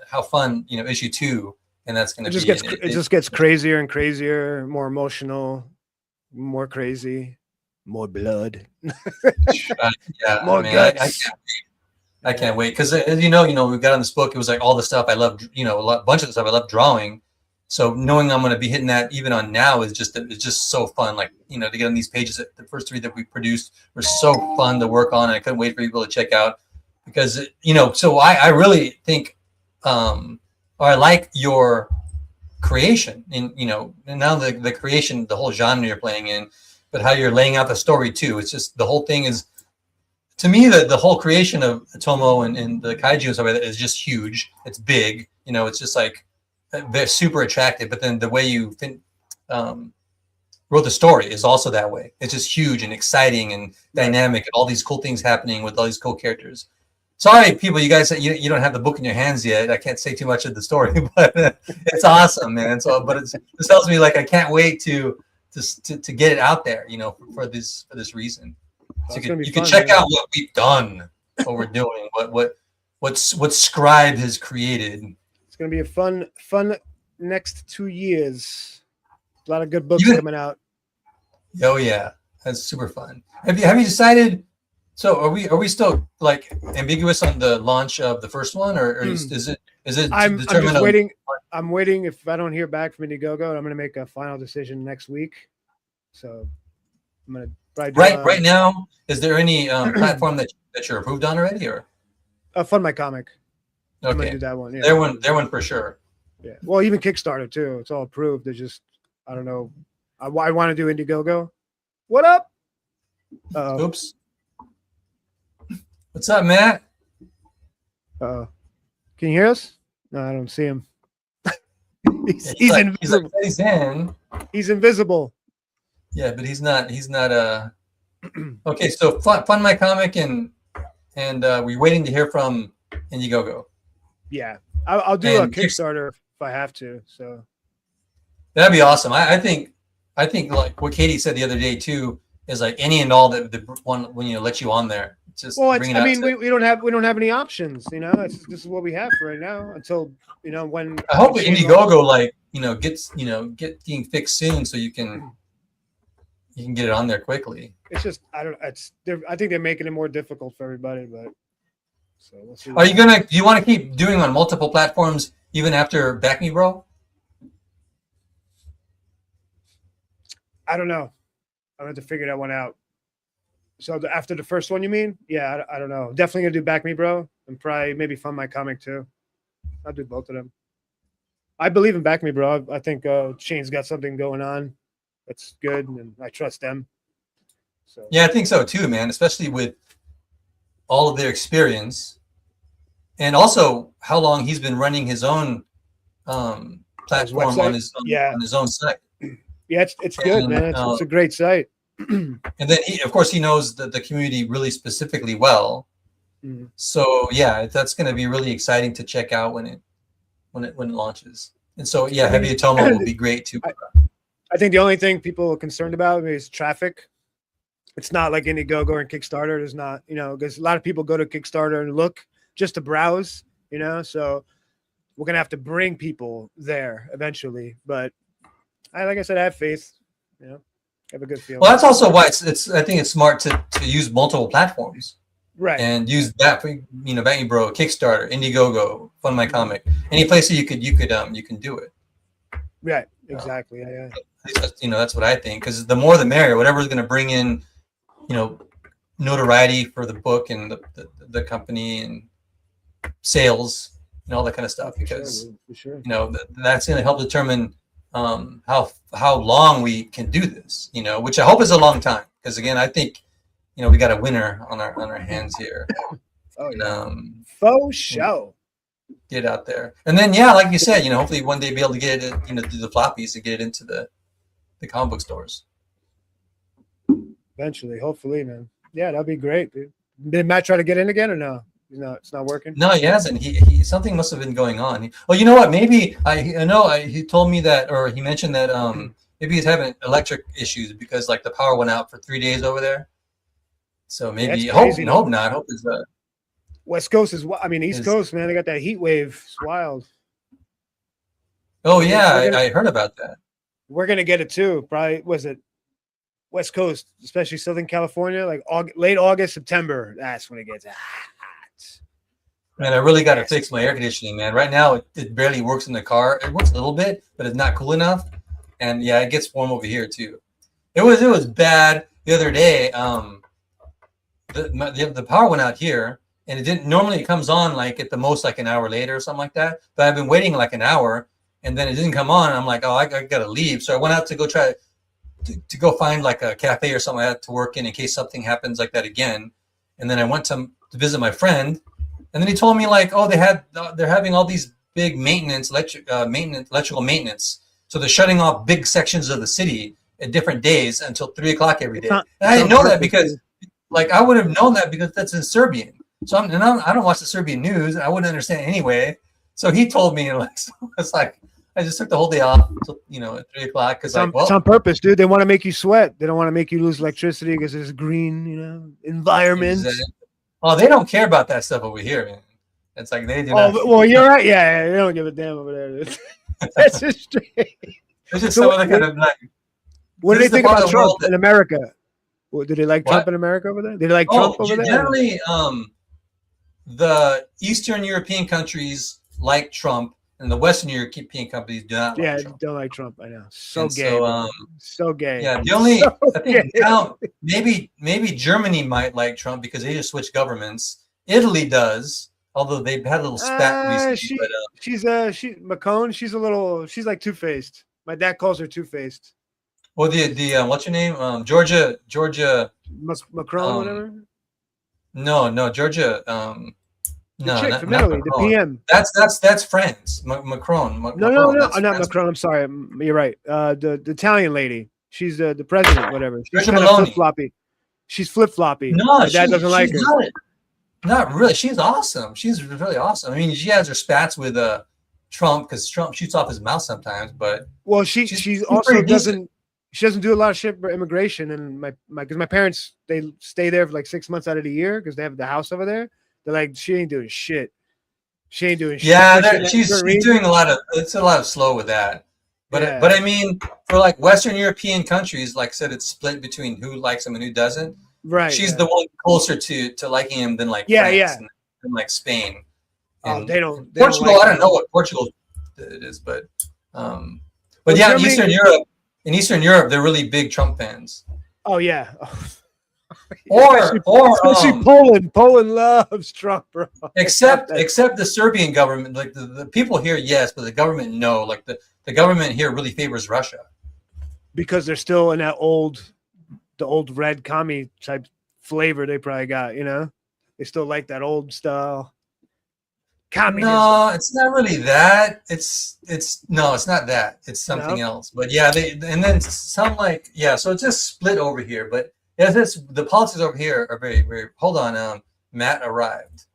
how fun issue 2 and that's going It to just be gets it just gets crazier and crazier, more emotional, more crazy, more blood, yeah. I more mean, guts. I can't wait because you know, we got on this book. It was like all the stuff I loved, you know, bunch of the stuff I love drawing. So knowing I'm going to be hitting that even on now is it's just so fun. Like, you know, to get on these pages, the first 3 that we produced were so fun to work on. And I couldn't wait for people to check out because, you know, so I really think, or I like your creation in, you know, and now the creation, the whole genre you're playing in, but how you're laying out the story too. It's just, the whole thing is, to me, the whole creation of Atomo and the kaiju and stuff like that is just huge. It's big, you know. It's just like they're super attractive. But then the way you wrote the story is also that way. It's just huge and exciting and dynamic, and all these cool things happening with all these cool characters. Sorry, people, you guys, you don't have the book in your hands yet. I can't say too much of the story, but it's awesome, man. So, but it tells me like I can't wait to get it out there, you know, for this reason. So you can check out what we've done, what we're doing, what Scribe has created. It's gonna be a fun next 2 years. A lot of good books coming out. Oh yeah, that's super fun. Have you decided? So are we still like ambiguous on the launch of the first one, or is it I'm just waiting. I'm waiting. If I don't hear back from Indiegogo, I'm gonna make a final decision next week. So I'm gonna. Right now, is there any platform that you're approved on already, or Fund My Comic? Okay, I'm gonna do that one. Yeah, their one for sure. Yeah, well, even Kickstarter too. It's all approved. They're just, I don't know. I want to do Indiegogo. What up? Oops. What's up, Matt? Can you hear us? No, I don't see him. he's invisible. He's in. He's invisible. Yeah, but he's not. Okay, so fund My Comic and we're waiting to hear from Indiegogo. Yeah, I'll do a Kickstarter if I have to. So that'd be awesome. I think like what Katie said the other day too is like any and all that the one when you let you on there. Just we don't have any options. You know, this is what we have for right now until when. I hope Indiegogo like gets getting fixed soon so you can get it on there quickly. It's just I think they're making it more difficult for everybody, but so we'll see. Do you want to keep doing on multiple platforms even after Back Me Bro? I don't know. I have to figure that one out. So after the first one, you mean? Yeah, I don't know. Definitely gonna do Back Me Bro and probably maybe Fund My Comic too. I'll do both of them. I believe in Back Me Bro. I think Shane's got something going on that's good, and I trust them. So yeah, I think so too, man. Especially with all of their experience, and also how long he's been running his own platform on his own site. Yeah, it's good, man. It's a great site. And then of course he knows the community really specifically well. Mm-hmm. So yeah, that's going to be really exciting to check out when it launches. And so yeah, Heavy Atomo will be great too. I think the only thing people are concerned about is traffic. It's not like Indiegogo and Kickstarter. There's not, because a lot of people go to Kickstarter and look just to browse, so we're going to have to bring people there eventually. But like I said, I have faith, have a good feeling. Well, that's also why I think it's smart to use multiple platforms. Right. And use that for, Back Me Bro, Kickstarter, Indiegogo, Fund My Comic, any place that you can do it. Right. Exactly. Yeah. That's what I think, because the more the merrier. Whatever's going to bring in, notoriety for the book and the company and sales and all that kind of stuff, because for sure. That's going to help determine how long we can do this. Which I hope is a long time, because again, I think we got a winner on our hands here. Oh yeah. Faux show. Get out there, and then like you said, hopefully one day be able to get it, do the floppies and get it into the comic book stores. Eventually, hopefully, man. Yeah, that'd be great, dude. Did Matt try to get in again or no? No, it's not working. No, he hasn't. He something must have been going on. Well, you know what? Maybe he told me that, or he mentioned that maybe he's having electric issues because like the power went out for 3 days over there. So maybe hope not. Hope is West Coast is. I mean, East Coast, man. They got that heat wave. It's wild. Oh We're gonna, yeah, we're gonna I heard about that. we're gonna get it too. Probably was it West Coast, especially Southern California, like late August, September. That's when it gets hot. Man, I really got to Nasty. fix my air conditioning, man. Right now, it barely works in the car. It works a little bit, but it's not cool enough. And yeah, it gets warm over here too. It was bad the other day. The power went out here, and it didn't. Normally, it comes on like at the most like an hour later or something like that. But I've been waiting like an hour, and then it didn't come on. I'm like, oh, I gotta leave. So I went out to go try to go find like a cafe or something I had to work in case something happens like that again. And then I went to visit my friend, and then he told me like, oh, they're having all these big electrical maintenance. So they're shutting off big sections of the city at different days until 3 o'clock every day. And I It's didn't on know that purpose, because dude. like I would have known that because that's in Serbian. So I don't watch the Serbian news, and I wouldn't understand anyway. So he told me, and like, so it's like I just took the whole day off until at 3 o'clock because like, It's on purpose, dude. They want to make you sweat. They don't want to make you lose electricity because it's green, environment. exactly. Oh, they don't care about that stuff over here, man. It's like they do Oh, not. well, you're right. Yeah, they don't give a damn over there. That's just straight. It's just So some other kind of like. What do This they is the think part of about the Trump world that- in America? Do they like What? Trump in America over there? Did they like Trump over there? Generally, the Eastern European countries like Trump, and the Western European countries do not Yeah, like Trump. don't like Trump. I know. So And gay. so, bro. So gay. Yeah, the only So I think gay. now maybe Germany might like Trump because they just switched governments. Italy does, although they've had a little spat recently. But She's Macron. She's like two-faced. My dad calls her two-faced. well, the what's your name? Georgia. Macron, Um, whatever. No, Georgia. The No, chick not, from not Italy, the Macron. PM. That's France. Macron. No, Macron. That's not France. Macron. I'm sorry, you're right. The Italian lady. She's the president, whatever. She's Giorgia kind of Meloni. flip floppy. She's flip floppy. No, My dad doesn't like her. Not really. She's awesome. She's really awesome. I mean, she has her spats with Trump because Trump shoots off his mouth sometimes. But Well, she also pretty doesn't. She doesn't do a lot of shit for immigration, and because my parents they stay there for like 6 months out of the year because they have the house over there. They're like, she ain't doing shit. She ain't doing shit. yeah, she's doing a lot of. It's a lot of slow with that. But Yeah. but I mean, for like Western European countries, like I said, it's split between who likes him and who doesn't. Right. She's the one closer to liking him than like France and like Spain. Oh, And they don't. Portugal, like I don't know what Portugal it is, but yeah, Germany, in Eastern Europe, they're really big Trump fans. Oh yeah. Especially Poland. Poland loves Trump, bro. except the Serbian government, like the people here, yes, but the government, no. Like the government here really favors Russia because they're still in that the old red commie type flavor they probably got. They still like that old style. Communism. No, it's not really that. It's not that. It's something else. But yeah, and then some like so it's just split over here. But yeah, the politics over here are very, very. Hold on, Matt arrived.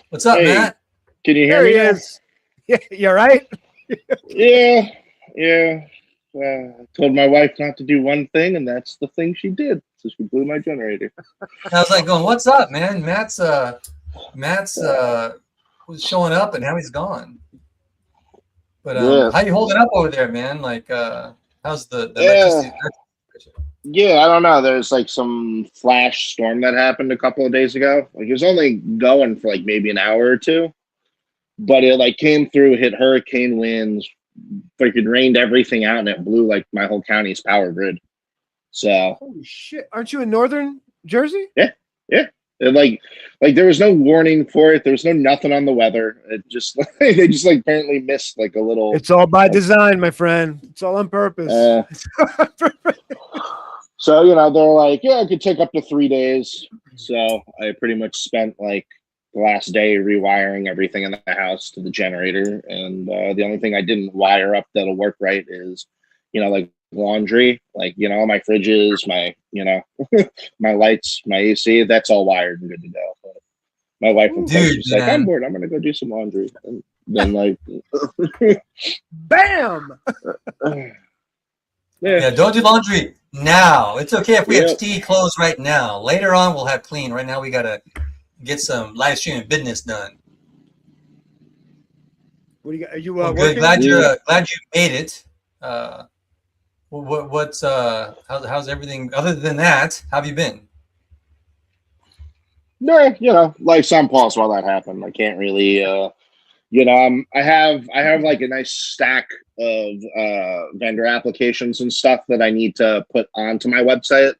What's up, Matt? Can you hear There me? he is. Yeah, you're right. Yeah. I told my wife not to do one thing, and that's the thing she did. So she blew my generator. I was like going, "What's up, man?" Matt's was showing up and now he's gone. But how you holding up over there, man? Like how's the electricity? Yeah, I don't know. There's like some flash storm that happened a couple of days ago. Like it was only going for like maybe an hour or two, but it like came through, hit hurricane winds, like it rained everything out, and it blew like my whole county's power grid. So Holy shit! Aren't you in northern Jersey? Yeah. It, like there was no warning for it. There was no nothing on the weather. It just they just like apparently missed like a little. It's all by design, my friend. It's all on purpose. So they're like, yeah, it could take up to 3 days. So I pretty much spent like the last day rewiring everything in the house to the generator, and the only thing I didn't wire up that'll work right is, like laundry, like my fridges, my my lights, my AC, that's all wired and good to go. But my wife was like, I'm bored, I'm gonna go do some laundry, and then like bam. Yeah, don't do laundry now. It's okay if we have steamy clothes right now. Later on we'll have clean. Right now we gotta get some live streaming business done. What do you got? Are you Well, good. working? Glad you made it. What's how's everything? Other than that, how have you been? No, life's on pause while that happened. I can't really, I have like a nice stack of vendor applications and stuff that I need to put onto my website,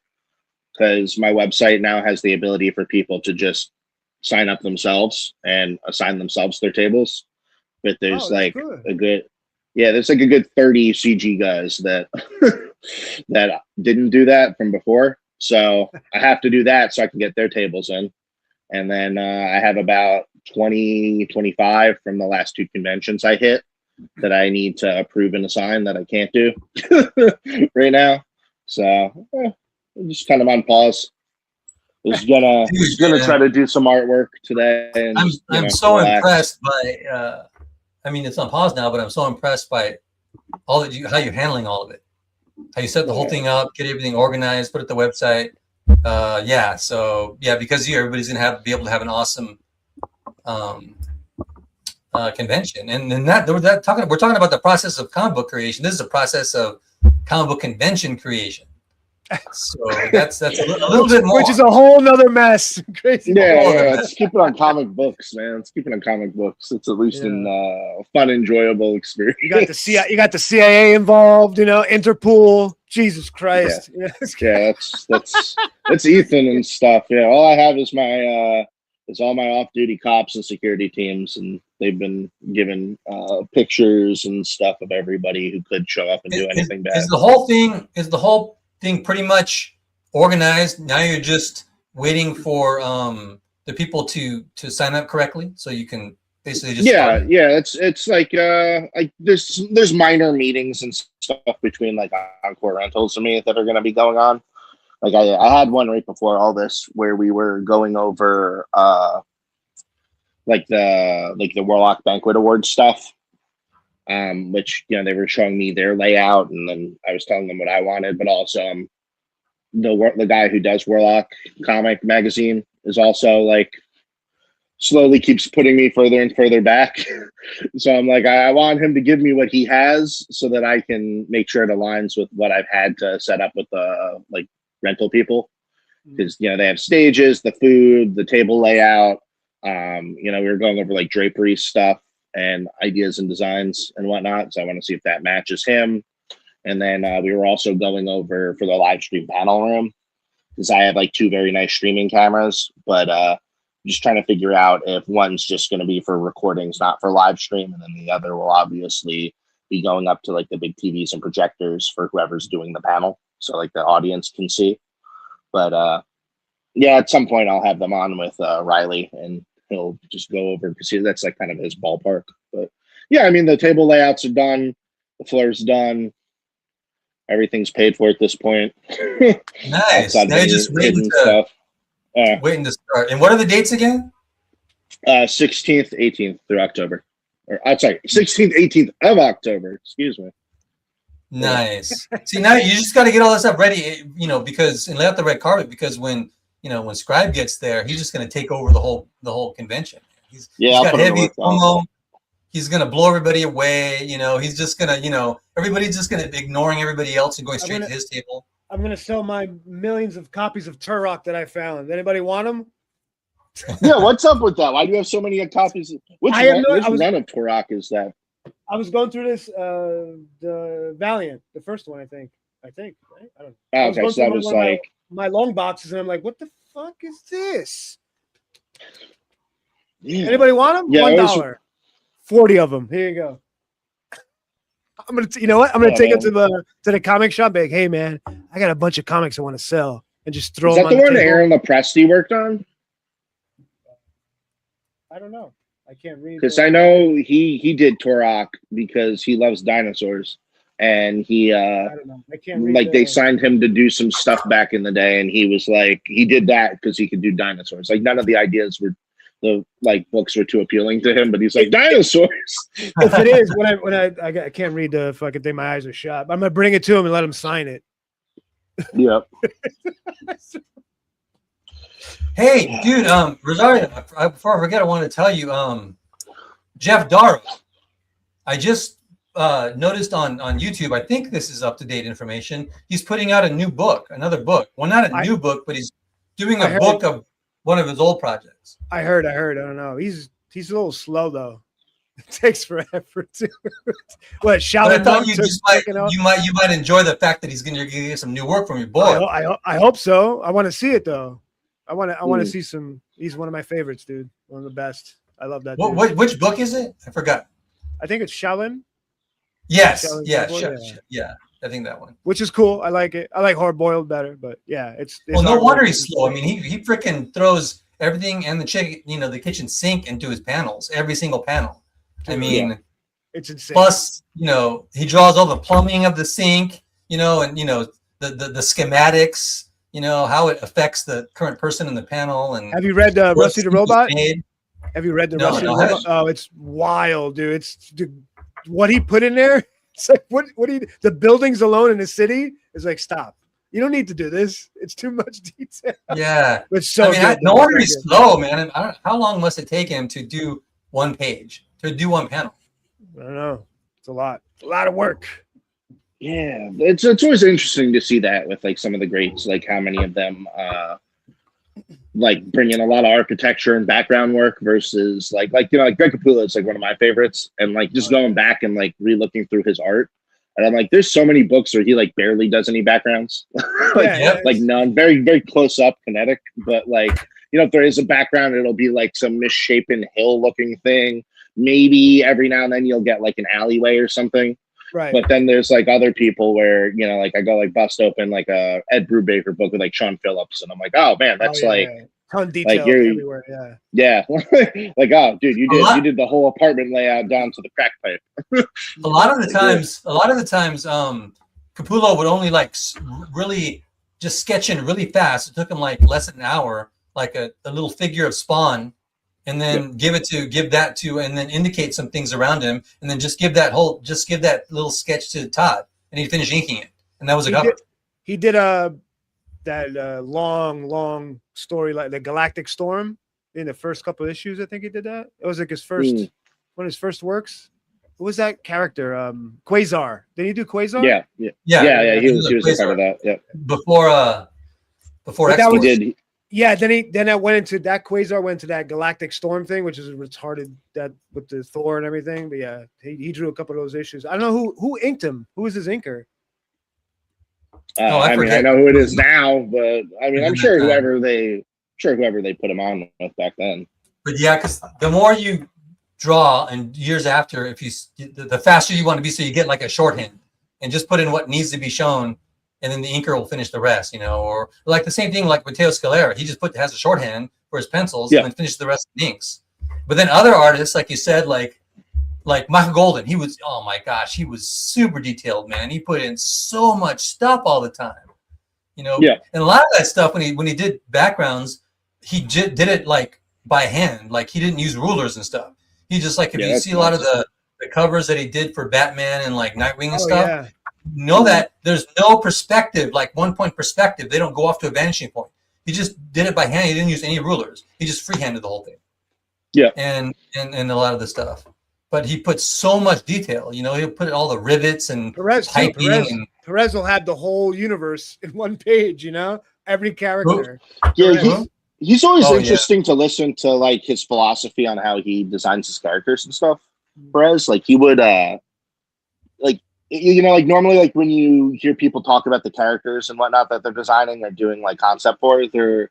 because my website now has the ability for people to just sign up themselves and assign themselves their tables. But there's Oh, that's like good. there's like a good 30 CG guys that that didn't do that from before. So I have to do that so I can get their tables in. And then I have about 25 from the last two conventions I hit that I need to approve and assign that I can't do right now. So I'm just kind of on pause. Was gonna try to do some artwork today, and I'm so relax. impressed by. I mean, it's on pause now, but I'm so impressed by how you're handling all of it. How you set the whole thing up, get everything organized, put it on the website. Because everybody's gonna be able to have an awesome convention, and then we're talking about the process of comic book creation. This is a process of comic book convention creation. So that's a little bit more, which is a whole nother mess. Crazy. Let's keep it on comic books, man. Let's keep it on comic books. It's at least a fun, enjoyable experience. You got the CIA involved. Interpol. Jesus Christ. Yeah, that's Ethan and stuff. Yeah, all I have is all my off-duty cops and security teams, and they've been given pictures and stuff of everybody who could show up and do anything bad. Is the whole thing pretty much organized? Now you're just waiting for the people to sign up correctly, so you can basically just start. It's like there's minor meetings and stuff between like Encore Rentals and me that are going to be going on. Like I had one right before all this where we were going over like the Warlock Banquet Award stuff, which they were showing me their layout, and then I was telling them what I wanted, but also the guy who does Warlock comic magazine is also like slowly keeps putting me further and further back. So I'm like, I want him to give me what he has so that I can make sure it aligns with what I've had to set up with the like rental people, because they have stages, the food, the table layout. We were going over like drapery stuff and ideas and designs and whatnot. So I want to see if that matches him. And then we were also going over for the live stream panel room, because I have like two very nice streaming cameras, but just trying to figure out if one's just going to be for recordings, not for live stream. And then the other will obviously be going up to like the big TVs and projectors for whoever's doing the panel, so like the audience can see. But at some point I'll have them on with Riley, and he'll just go over, because that's like kind of his ballpark. But I mean, the table layouts are done, the floor's done, everything's paid for at this point. Nice. Now you're just waiting to start. And what are the dates again? 16th, 18th through October. Or I'm sorry, 16th, 18th of October. Excuse me. Nice. See, now you just got to get all this stuff ready, because and lay out the red carpet, because when Scribe gets there, he's just going to take over the whole convention. He's got Heavy Atomo. He's going to blow everybody away. He's just going to, everybody's just going to be ignoring everybody else and going straight to his table. I'm going to sell my millions of copies of Turok that I found. Anybody want them? Yeah, what's up with that? Why do you have so many copies? Which run of Turok is that? I was going through this, the Valiant, the first one, I think, right? I don't know. Oh, okay, so that was like my long boxes, and I'm like, what the fuck is this? Yeah. Anybody want them? Yeah, $1. 40 of them. Here you go. I'm gonna, you know what? I'm gonna take it to the comic shop. Like, hey man, I got a bunch of comics I want to sell, and just throw them. Is that the one Aaron LaPresti worked on? I don't know. I can't read. Because I know he did Turok because he loves dinosaurs, and he I don't know. I can't read. Like they signed him to do some stuff back in the day, and he was like, he did that because he could do dinosaurs. Like none of the ideas were books were too appealing to him, but he's like dinosaurs. If it is, when I can't read the fucking thing, my eyes are shut. I'm gonna bring it to him and let him sign it. Yep. Hey, dude, Rosario, before I forget, I want to tell you, Jeff Darrow I just noticed on YouTube. I think this is up to date information. He's putting out a new book, another book. Well, not a new book, but he's doing a book of one of his old projects. I heard. I don't know. He's a little slow though. It takes forever to. What Shaolin? I thought you might enjoy the fact that he's going to get some new work from your boy. I hope so. I want to see it though. I want to see some. He's one of my favorites, dude. One of the best. I love that. Which book is it? I forgot. I think it's Shaolin. Yes. Shaolin Yeah. I think that one. Which is cool. I like it. I like Hard Boiled better, but yeah, it's well, no wonder he's slow. I mean, he freaking throws everything and the kitchen sink into his panels, every single panel. I mean, it's insane. Plus, he draws all the plumbing of the sink, and the schematics, how it affects the current person in the panel. And have you read Rusty the Robot? Have you read Rusty the Robot? Oh, it's wild, dude. What he put in there. It's like the buildings alone in the city is like, stop. You don't need to do this. It's too much detail. Yeah, it's so good. No wonder he's slow, man. How long must it take him to do one page? To do one panel? I don't know. It's a lot of work. Yeah, it's always interesting to see that with like some of the greats, like how many of them like bring in a lot of architecture and background work versus like Greg Capullo is like one of my favorites, and like just going back and like re-looking through his art, and I'm like, there's so many books where he like barely does any backgrounds, like none, very very close up, kinetic, but like if there is a background, it'll be like some misshapen hill looking thing. Maybe every now and then you'll get like an alleyway or something. Right. But then there's like other people where, like I go like bust open like a Ed Brubaker book with like Sean Phillips. And I'm like, oh man, that's ton detail everywhere. Yeah. Like, oh dude, you did the whole apartment layout down to the crack pipe. a lot of the times, Capullo would only like really just sketch in really fast. It took him like less than an hour, like a little figure of Spawn. And then give that to, and then indicate some things around him, and then just give that little sketch to Todd, and he'd finish inking it, and that was a cover. He did that long story like the Galactic Storm in the first couple of issues. I think he did that. It was like his first one of his first works. What was that character? Quasar. Did he do Quasar? Yeah. He was a part of that. Yeah. Before X-Force. He did. Yeah, then I went into that Quasar went to that Galactic Storm thing, which is retarded that with the Thor and everything. But yeah, he drew a couple of those issues. I don't know who inked him. Who was his inker? I know who it is now, but I mean, I'm sure whoever they put him on with back then. But yeah, because the more you draw and years after, the faster you want to be, so you get like a shorthand and just put in what needs to be shown. And then the inker will finish the rest, or like the same thing like Matteo Scalera. He just has a shorthand for his pencils and then finishes the rest of the inks. But then other artists, like you said, like Michael Golden, he was super detailed, man. He put in so much stuff all the time, And a lot of that stuff when he did backgrounds, he did it like by hand, like he didn't use rulers and stuff. He just like if you see a lot of the covers that he did for Batman and like Nightwing and stuff. Yeah. That there's no perspective, like 1 point perspective. They don't go off to a vanishing point. He just did it by hand. He didn't use any rulers. He just freehanded the whole thing. Yeah. And a lot of the stuff. But he put so much detail. He'll put all the rivets and piping. Perez will have the whole universe in one page, every character. Yeah, he's always interesting to listen to like his philosophy on how he designs his characters and stuff. Perez, like he would like normally, like when you hear people talk about the characters and whatnot that they're designing or doing like concept for, they're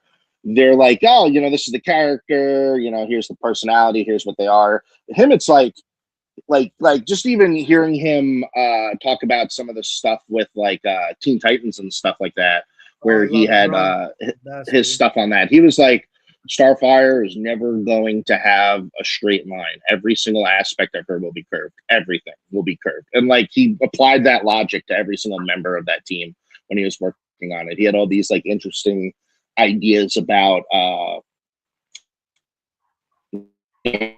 like, oh, this is the character, here's the personality, here's what they are. Him, it's like just even hearing him talk about some of the stuff with like Teen Titans and stuff like that, where he had his stuff on that. He was like, Starfire is never going to have a straight line. Every single aspect of her will be curved. Everything will be curved. And like he applied that logic to every single member of that team when he was working on it. He had all these like interesting ideas about the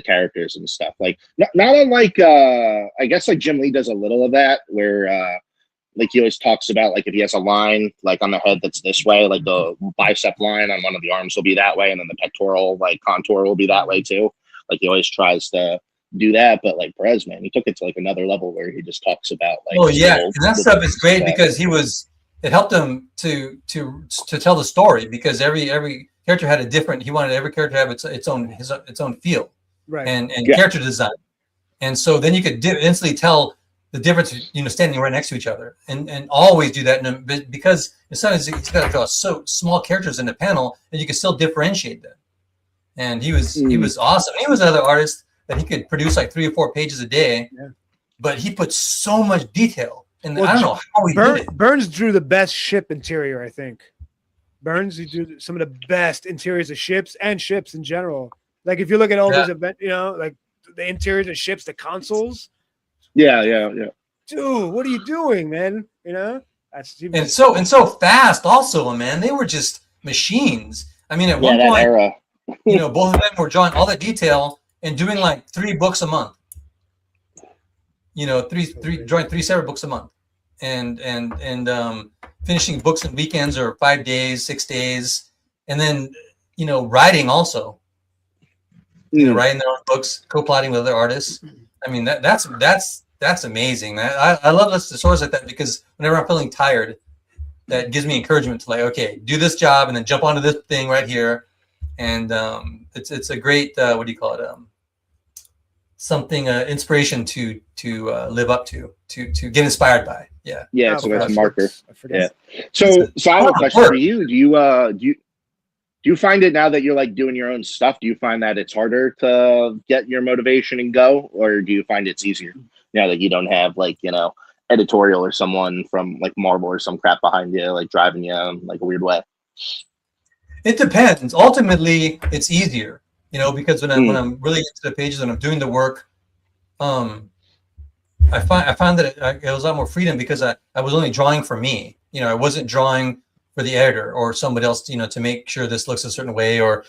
characters and stuff. Like not unlike I guess like Jim Lee does a little of that where like he always talks about like if he has a line like on the head that's this way, like the bicep line on one of the arms will be that way, and then the pectoral like contour will be that way too. Like he always tries to do that, but like Perez, man, he took it to like another level where he just talks about like. Oh yeah, little- and that stuff is great because it helped him to tell the story because every character had a different. He wanted every character to have its own feel Right. and character design, and so then you could instantly tell the difference. Standing right next to each other, and always do that because sometimes he's got to draw so small characters in the panel, and you can still differentiate them. And he was awesome. He was another artist that he could produce like 3 or 4 pages a day, but he put so much detail. And I don't know how he did it. Burns drew the best ship interior, I think. Burns, he drew some of the best interiors of ships and ships in general. Like if you look at all those events, like the interiors of ships, the consoles. Yeah. Dude, what are you doing, man? That's and so fast. Also, man, they were just machines. I mean, at one point, era. Both of them were drawing all that detail and doing like 3 books a month. Drawing 3 separate books a month, and finishing books in weekends or 5 days, 6 days, and then writing also. Writing their own books, co-plotting with other artists. I mean, that's amazing, man. I love the stories like that because whenever I'm feeling tired, that gives me encouragement to like, okay, do this job and then jump onto this thing right here. And it's a great what do you call it? Something inspiration to live up to get inspired by. Yeah. Yeah, so that's a marker. Yeah. So I have a question for you. Do you find it now that you're like doing your own stuff? Do you find that it's harder to get your motivation and go, or do you find it's easier now that you don't have like editorial or someone from like Marvel or some crap behind you, like driving you in like a weird way? It depends. Ultimately, it's easier, because when I'm really into the pages and I'm doing the work, I found that it was a lot more freedom because I was only drawing for me. I wasn't drawing for the editor or somebody else, to make sure this looks a certain way or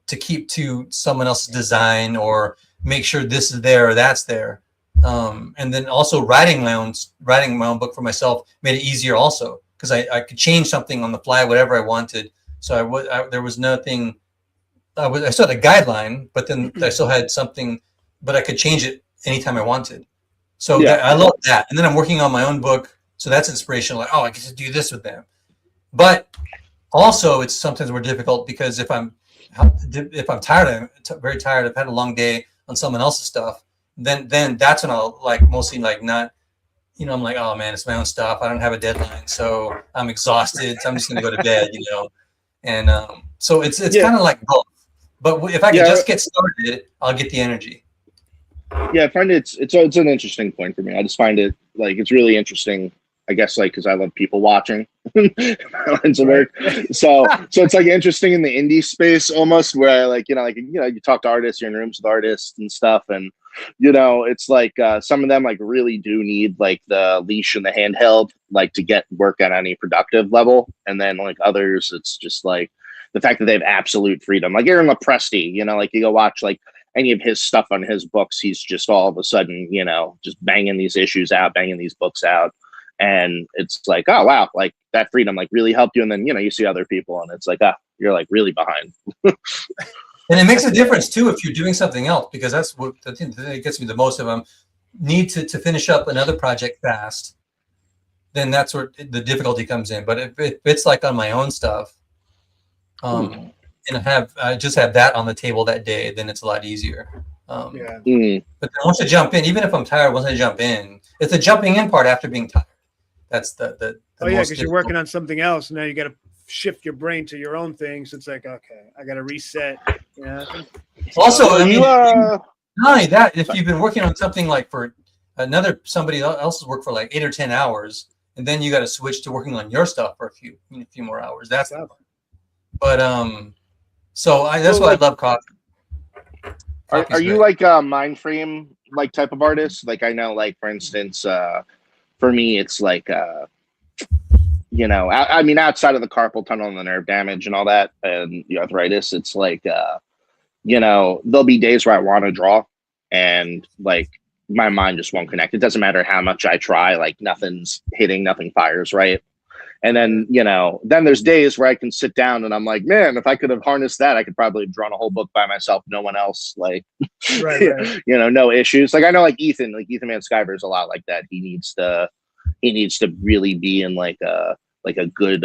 to keep to someone else's design or make sure this is there or that's there. And then also writing my own book for myself made it easier also because I could change something on the fly, whatever I wanted. So there was nothing. I still had a guideline, but then I still had something, but I could change it anytime I wanted. So I love that. And then I'm working on my own book, so that's inspirational. Like, I get to do this with them. But also, it's sometimes more difficult because if I'm tired, very tired, I've had a long day on someone else's stuff. Then that's when I'll like mostly like not. I'm like, oh man, it's my own stuff. I don't have a deadline, so I'm exhausted. So I'm just gonna go to bed, And so it's kind of like both. But if I can just get started, I'll get the energy. Yeah, I find it's an interesting point for me. I just find it like it's really interesting. I guess like because I love people watching lines of work. So it's like interesting in the indie space almost where like you talk to artists, you're in rooms with artists and stuff, and it's like some of them like really do need like the leash and the handheld like to get work at any productive level, and then like others, it's just like the fact that they have absolute freedom. Like Aaron Lepresti, like you go watch like any of his stuff on his books, he's just all of a sudden just banging these issues out, banging these books out. And it's like, oh wow, like that freedom like really helped you. And then you see other people, and it's like, you're like really behind. And it makes a difference too if you're doing something else, because that's what the thing that gets me the most of them. Need to finish up another project fast, then that's where the difficulty comes in. But if it's like on my own stuff, and I just have that on the table that day, then it's a lot easier. But then once I jump in, even if I'm tired, once I jump in, it's the jumping in part after being tired. That's the because you're working on something else. Now you got to shift your brain to your own thing. So it's like, okay, I got to reset. Also, I mean, not only that, if you've been working on something like for somebody else's work for like 8 or 10 hours, and then you got to switch to working on your stuff for a few more hours. That's tough. But that's why I love coffee. Are you like a mind frame like type of artist? Like I know, like for instance, for me, it's like I mean, outside of the carpal tunnel and the nerve damage and all that, and the arthritis, it's like there'll be days where I want to draw, and like my mind just won't connect. It doesn't matter how much I try, like nothing's hitting, nothing fires right. And then, then there's days where I can sit down and I'm like, man, if I could have harnessed that, I could probably have drawn a whole book by myself. No one else, like, Right. no issues. Like I know, like Ethan Man Skyver is a lot like that. He needs to really be in like a good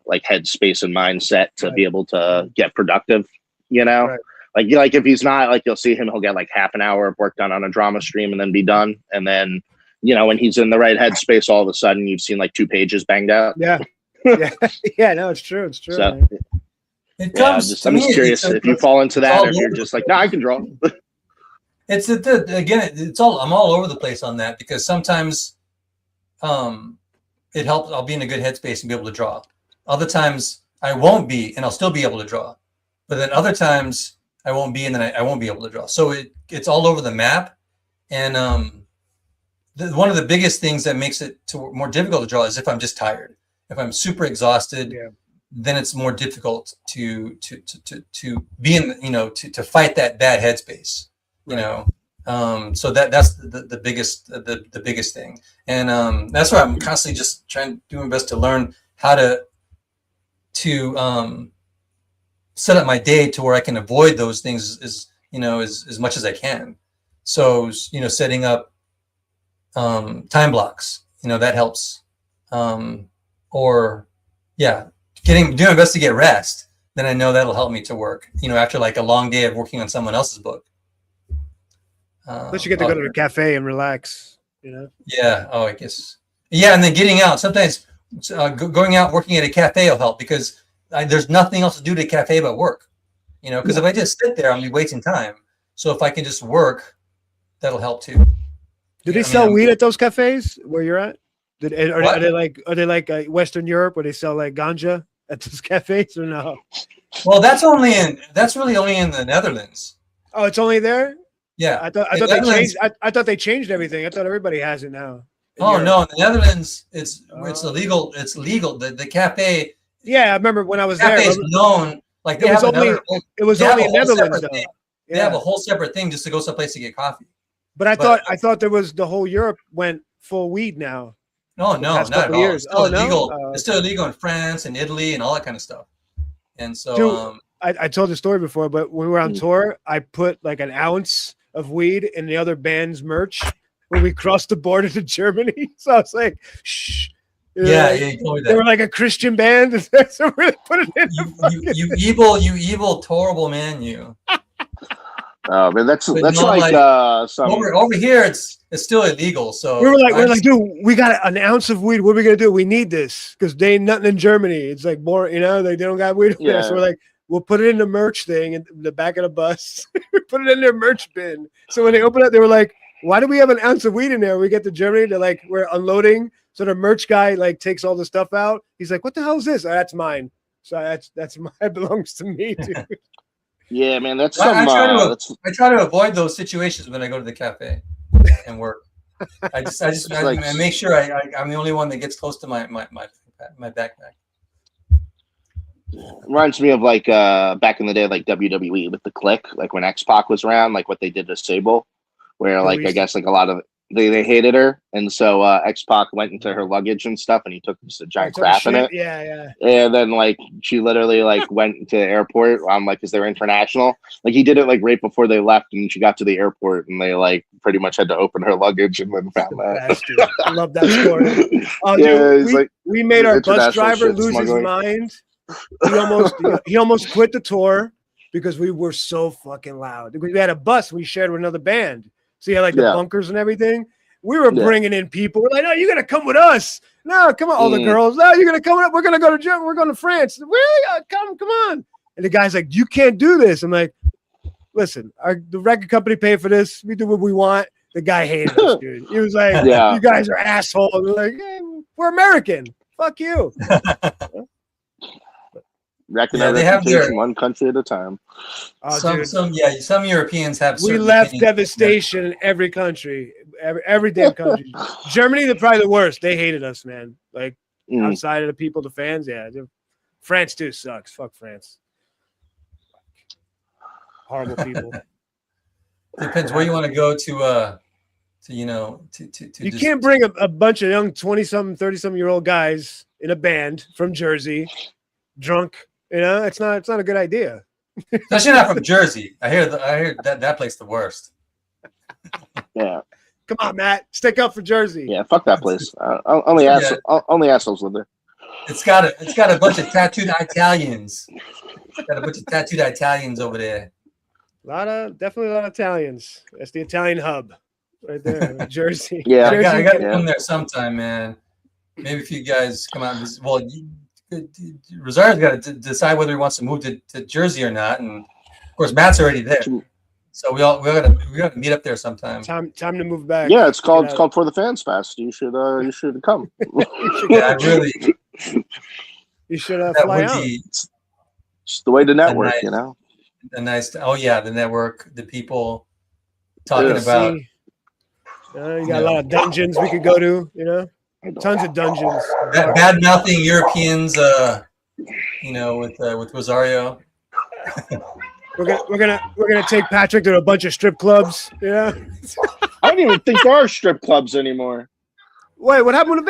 like headspace and mindset to be able to get productive. Right. Like if he's not, like, you'll see him, he'll get like half an hour of work done on a drama stream and then be done. And then, when he's in the right headspace, all of a sudden you've seen like 2 pages banged out. Yeah. No, it's true. So it comes. I'm just curious if you fall into that, or if you're just like, no, I can draw. It's again, it's all, I'm all over the place on that, because sometimes it helps. I'll be in a good headspace and be able to draw. Other times I won't be, and I'll still be able to draw. But then other times I won't be, and then I won't be able to draw. So it's all over the map. And one of the biggest things that makes it more difficult to draw is if I'm just tired. If I'm super exhausted, then it's more difficult to be in, to fight that bad headspace. So that's the biggest thing. And that's why I'm constantly just trying to do my best to learn how to set up my day to where I can avoid those things as much as I can. So, setting up time blocks, that helps. Doing my best to get rest. Then I know that'll help me to work, after like a long day of working on someone else's book. Plus you get to go to the cafe and relax, Yeah. Oh, I guess. Yeah. And then getting out, sometimes going out, working at a cafe will help, because there's nothing else to do at a cafe but work, because if I just sit there, I'll be wasting time. So if I can just work, that'll help too. Do they sell weed at those cafes where you're at? Are they like Western Europe, where they sell like ganja at those cafes, or no? Well, that's really only in the Netherlands. Oh, it's only there? Yeah. I thought they changed everything. I thought everybody has it now. No, in the Netherlands it's illegal. It's legal. The cafe. Yeah, I remember when I was there. Cafe is known, like it was only in Netherlands though. They have a whole separate thing just to go someplace to get coffee. But I thought there was the whole Europe went full weed now. No, not at all. Years. It's still illegal. No? It's still illegal in France and Italy and all that kind of stuff. And so, I told the story before, but when we were on tour, I put like an ounce of weed in the other band's merch when we crossed the border to Germany. So I was like, shh. Yeah, you told me that. They were like a Christian band, so we put it in. You evil, horrible man, you. Oh man, that's like some over here. It's still illegal. So we're like, dude, we got an ounce of weed. What are we gonna do? We need this because they ain't nothing in Germany. It's like more, they don't got weed. Yeah. So we're like, we'll put it in the merch thing in the back of the bus. Put it in their merch bin. So when they open it, they were like, why do we have an ounce of weed in there? We get to Germany, they're like, we're unloading. So the merch guy like takes all the stuff out. He's like, what the hell is this? Oh, that's mine. So that's mine. It belongs to me, dude. Yeah, man, that's I try to avoid those situations when I go to the cafe and work. I make sure I'm the only one that gets close to my backpack. Reminds me of like back in the day, like WWE with the Click, like when X-Pac was around, like what they did to Sable, where like I guess like a lot of they hated her, and so X-Pac went into her luggage and stuff, and he took just a giant crap in it. Yeah. And then like she literally like went to the airport like because they're international. Like he did it like right before they left, and she got to the airport, and they like pretty much had to open her luggage and then found that. I love that story. Oh, dude, we made our bus driver lose his mind. He almost quit the tour because we were so fucking loud. We had a bus we shared with another band. So you had like the bunkers and everything. We were bringing in people. We're like, no, you're gonna come with us. No, come on, all the girls. No, you're gonna come up. We're gonna go to Germany. We're going to France. Really? Come on. And the guy's like, you can't do this. I'm like, listen, the record company paid for this. We do what we want. The guy hated us, dude. He was like, you guys are assholes. We're like, hey, we're American. Fuck you. They have their one country at a time. Some Europeans have. We left devastation in every country, every damn country. Germany, they're probably the worst. They hated us, man. Like outside of the people, the fans, France too sucks. Fuck France. Horrible people. Depends where you want to go to. You can't bring a bunch of young 20-something, 30-something-year-old guys in a band from Jersey, drunk. It's not a good idea. Especially not from Jersey. I hear that place the worst. Yeah. Come on, Matt. Stick up for Jersey. Yeah, fuck that place. Only assholes live there. It's got a bunch of tattooed Italians. Got a bunch of tattooed Italians over there. Definitely a lot of Italians. That's the Italian hub right there, Jersey. Yeah, Jersey. I got to come there sometime, man. Maybe if you guys come out and visit. Well, Rosario's got to decide whether he wants to move to Jersey or not, and of course Matt's already there. So we got to meet up there sometime. Time to move back. Yeah, it's called For the Fans Fest. You should come. Yeah, really. You should fly out. It's the way to network, the network, the people talking about. You got a lot of dungeons we could go to. Tons of dungeons. Bad mouthing Europeans, with Rosario. We're gonna take Patrick to a bunch of strip clubs. Yeah. I don't even think there are strip clubs anymore. Wait, what happened with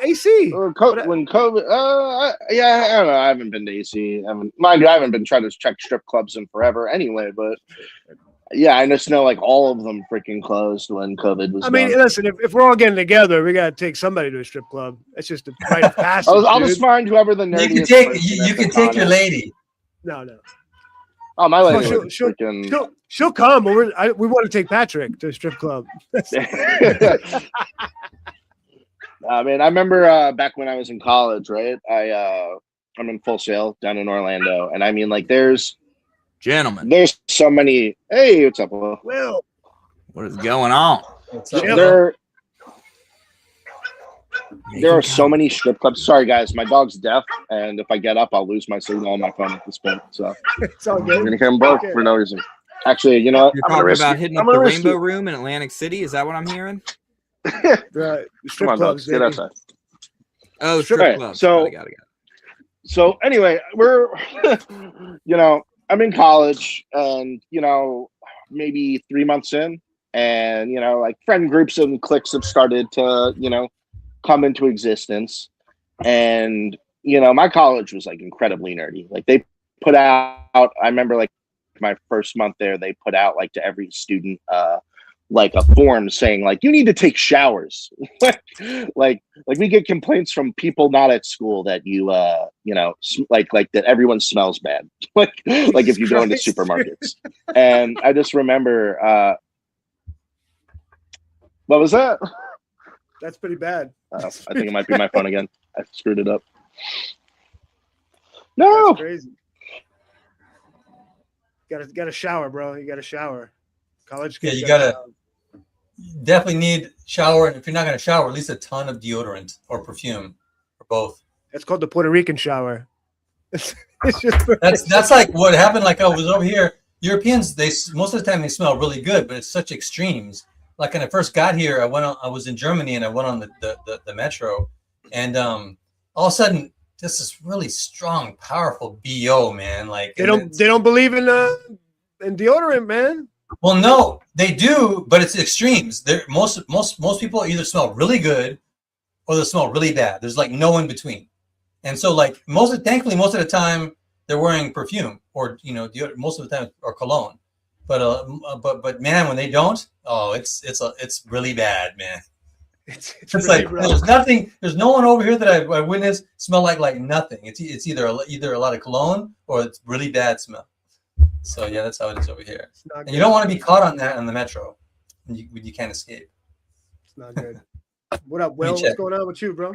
AC? When COVID, I don't know. I haven't been to AC. Mind you, I haven't been trying to check strip clubs in forever anyway. But yeah, I just know like all of them freaking closed when COVID was. Listen, if we're all getting together, we gotta take somebody to a strip club. That's just a rite of passage. I'll just find whoever the nerdiest. You can take your lady. No. Oh, my lady. She'll come. We want to take Patrick to a strip club. I remember back when I was in college, right? I'm in Full Sail down in Orlando, and there's so many. Hey, what's up, Will? What is going on? There are so many strip clubs. Sorry, guys, my dog's deaf, and if I get up, I'll lose my signal on my phone at this point. So it's all good. I'm gonna hear them both for no reason. Actually, you know what? You're talking about hitting up the Rainbow Room in Atlantic City. Is that what I'm hearing? Right. Come on, clubs, get outside. Oh, strip clubs. Got it. So anyway, we're, I'm in college, and maybe 3 months in, and friend groups and cliques have started to come into existence, and my college was incredibly nerdy. They put out, I remember my first month there, they put out to every student a form saying you need to take showers. We get complaints from people not at school that that everyone smells bad. If you go into supermarkets. And I just remember what was that? That's pretty bad. I think it might be my phone again. I screwed it up. No. That's crazy. Got to shower, bro. You got to shower. College kids. Yeah, you gotta definitely need shower. And if you're not gonna shower, at least a ton of deodorant or perfume, or both. That's called the Puerto Rican shower. That's like what happened. I was over here. Europeans, most of the time they smell really good, but it's such extremes. When I first got here, I was in Germany and I went on the metro, and all of a sudden, this is really strong, powerful BO, man. They don't believe in deodorant, man. Well, no, they do, but it's extremes. Most people either smell really good or they smell really bad. There's no in between. And so thankfully most of the time they're wearing perfume or deodorant, most of the time, or cologne. But man, when they don't, it's really bad, man. It's really there's no one over here that I witnessed smell like nothing. It's either a lot of cologne or it's really bad smell. So yeah, that's how it is over here. And you don't want to be caught on that on the metro. You can't escape. It's not good. What up, Will? What's going on with you, bro?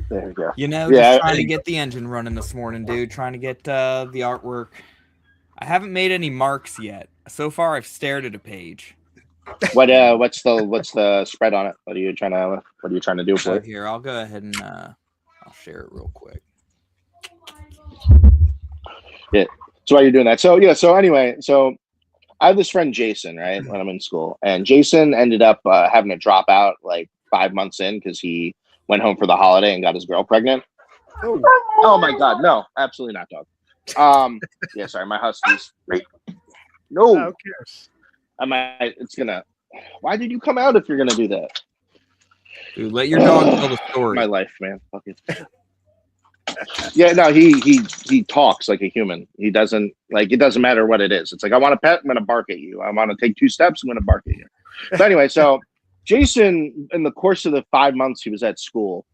There you go. Just trying to get the engine running this morning, dude. Trying to get the artwork. I haven't made any marks yet. So far, I've stared at a page. What's the spread on it? What are you trying to do for it? Here, I'll go ahead and I'll share it real quick. Yeah. So while you're doing that, so anyway, I have this friend Jason, right? When I'm in school, and Jason ended up having to drop out 5 months in because he went home for the holiday and got his girl pregnant. Oh my God, no, absolutely not, dog. Yeah, sorry, my husky's great. No, who cares? it's gonna Why did you come out if you're gonna do that? Dude, let your dog tell the story. My life, man. Fuck it. Yeah, no, he talks like a human. He doesn't like it doesn't matter what it is. It's like I want a pet, I'm gonna bark at you. I want to take 2 steps, I'm gonna bark at you. So anyway, so Jason, in the course of the 5 months he was at school,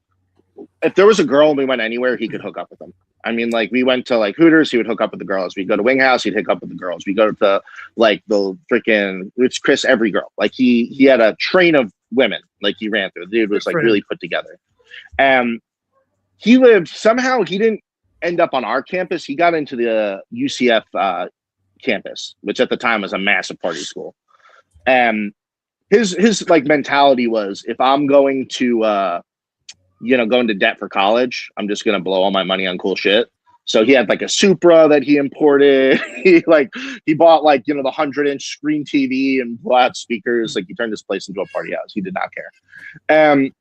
if there was a girl and we went anywhere, he could hook up with them. I mean, like we went to like Hooters, he would hook up with the girls. We go to Wing House, he'd hook up with the girls. We go to like the freaking it's Chris every girl. Like he had a train of women like he ran through. The dude was like really put together. He lived somehow. He didn't end up on our campus. He got into the UCF campus, which at the time was a massive party school. And his like mentality was, if I'm going to go into debt for college, I'm just gonna blow all my money on cool shit. So he had like a Supra that he imported. he bought like the 100-inch screen TV and flat speakers. Like he turned this place into a party house. He did not care.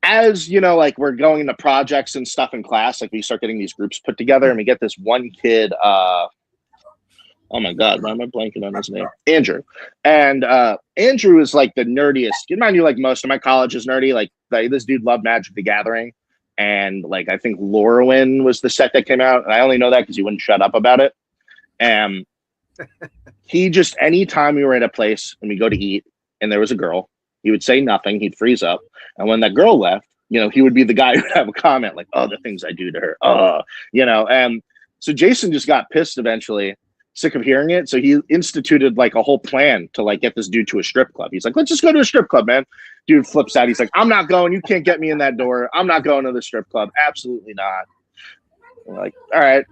As like we're going into projects and stuff in class, like we start getting these groups put together, and we get this one kid. Oh my god, why am I blanking on his name? Andrew. And Andrew is like the nerdiest. Mind you, like most of my college is nerdy. Like this dude loved Magic the Gathering, and like I think Lorwyn was the set that came out. And I only know that because he wouldn't shut up about it. And he just anytime we were at a place and we go to eat and there was a girl, he would say nothing. He'd freeze up. And when that girl left, he would be the guy who would have a comment like, oh, the things I do to her. And so Jason just got pissed eventually, sick of hearing it. So he instituted like a whole plan to like get this dude to a strip club. He's like, let's just go to a strip club, man. Dude flips out. He's like, I'm not going. You can't get me in that door. I'm not going to the strip club. Absolutely not. We're like, all right.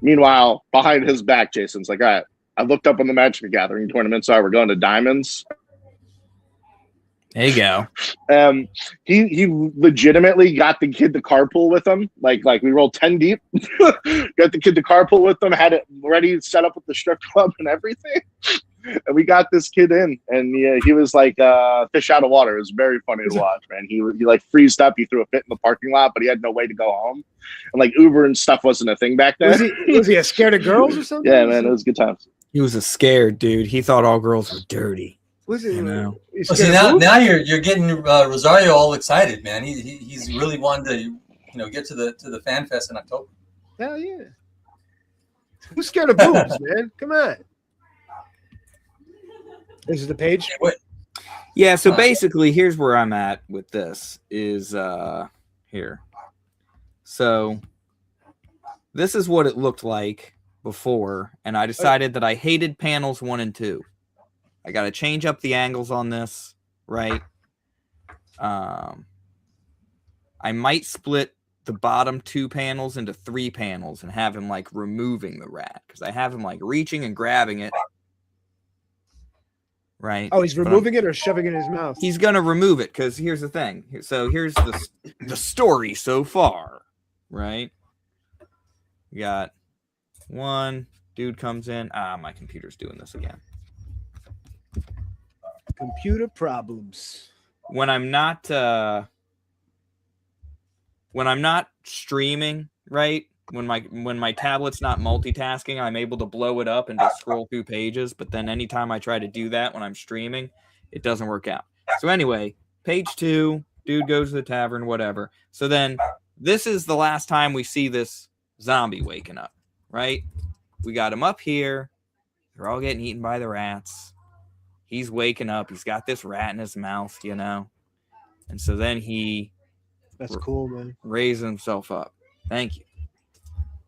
Meanwhile, behind his back, Jason's like, all right, I looked up on the Magic the Gathering tournament. So we're going to Diamonds. There you go. He legitimately got the kid to carpool with him. Like we rolled 10 deep, got the kid to carpool with them, had it ready set up with the strip club and everything. And we got this kid in, and he was like fish out of water. It was very funny to watch, man. He like freezed up. He threw a fit in the parking lot, but he had no way to go home. And like Uber and stuff wasn't a thing back then. Was he scared of girls or something? Yeah, man, it was good times. He was a scared dude. He thought all girls were dirty. Was it? See, now you're getting Rosario all excited, man. He's really wanting to get to the fan fest in October. Hell yeah! Who's scared of boobs, man? Come on. This is the page. Yeah. So basically, here's where I'm at with this. Is here. So this is what it looked like before, and I decided that I hated panels 1 and 2. I got to change up the angles on this, right? I might split the bottom 2 panels into 3 panels and have him like removing the rat, because I have him like reaching and grabbing it, right? Oh, he's removing it or shoving it in his mouth? He's going to remove it, because here's the thing. So here's the story so far, right? We got one dude comes in. My computer's doing this again. Computer problems. When I'm not streaming, right? When my tablet's not multitasking, I'm able to blow it up and just scroll through pages. But then anytime I try to do that when I'm streaming, it doesn't work out. So anyway, page 2, dude goes to the tavern, whatever. So then this is the last time we see this zombie waking up, right? We got him up here. They're all getting eaten by the rats. He's waking up. He's got this rat in his mouth, And so then That's cool, man. Raises himself up. Thank you.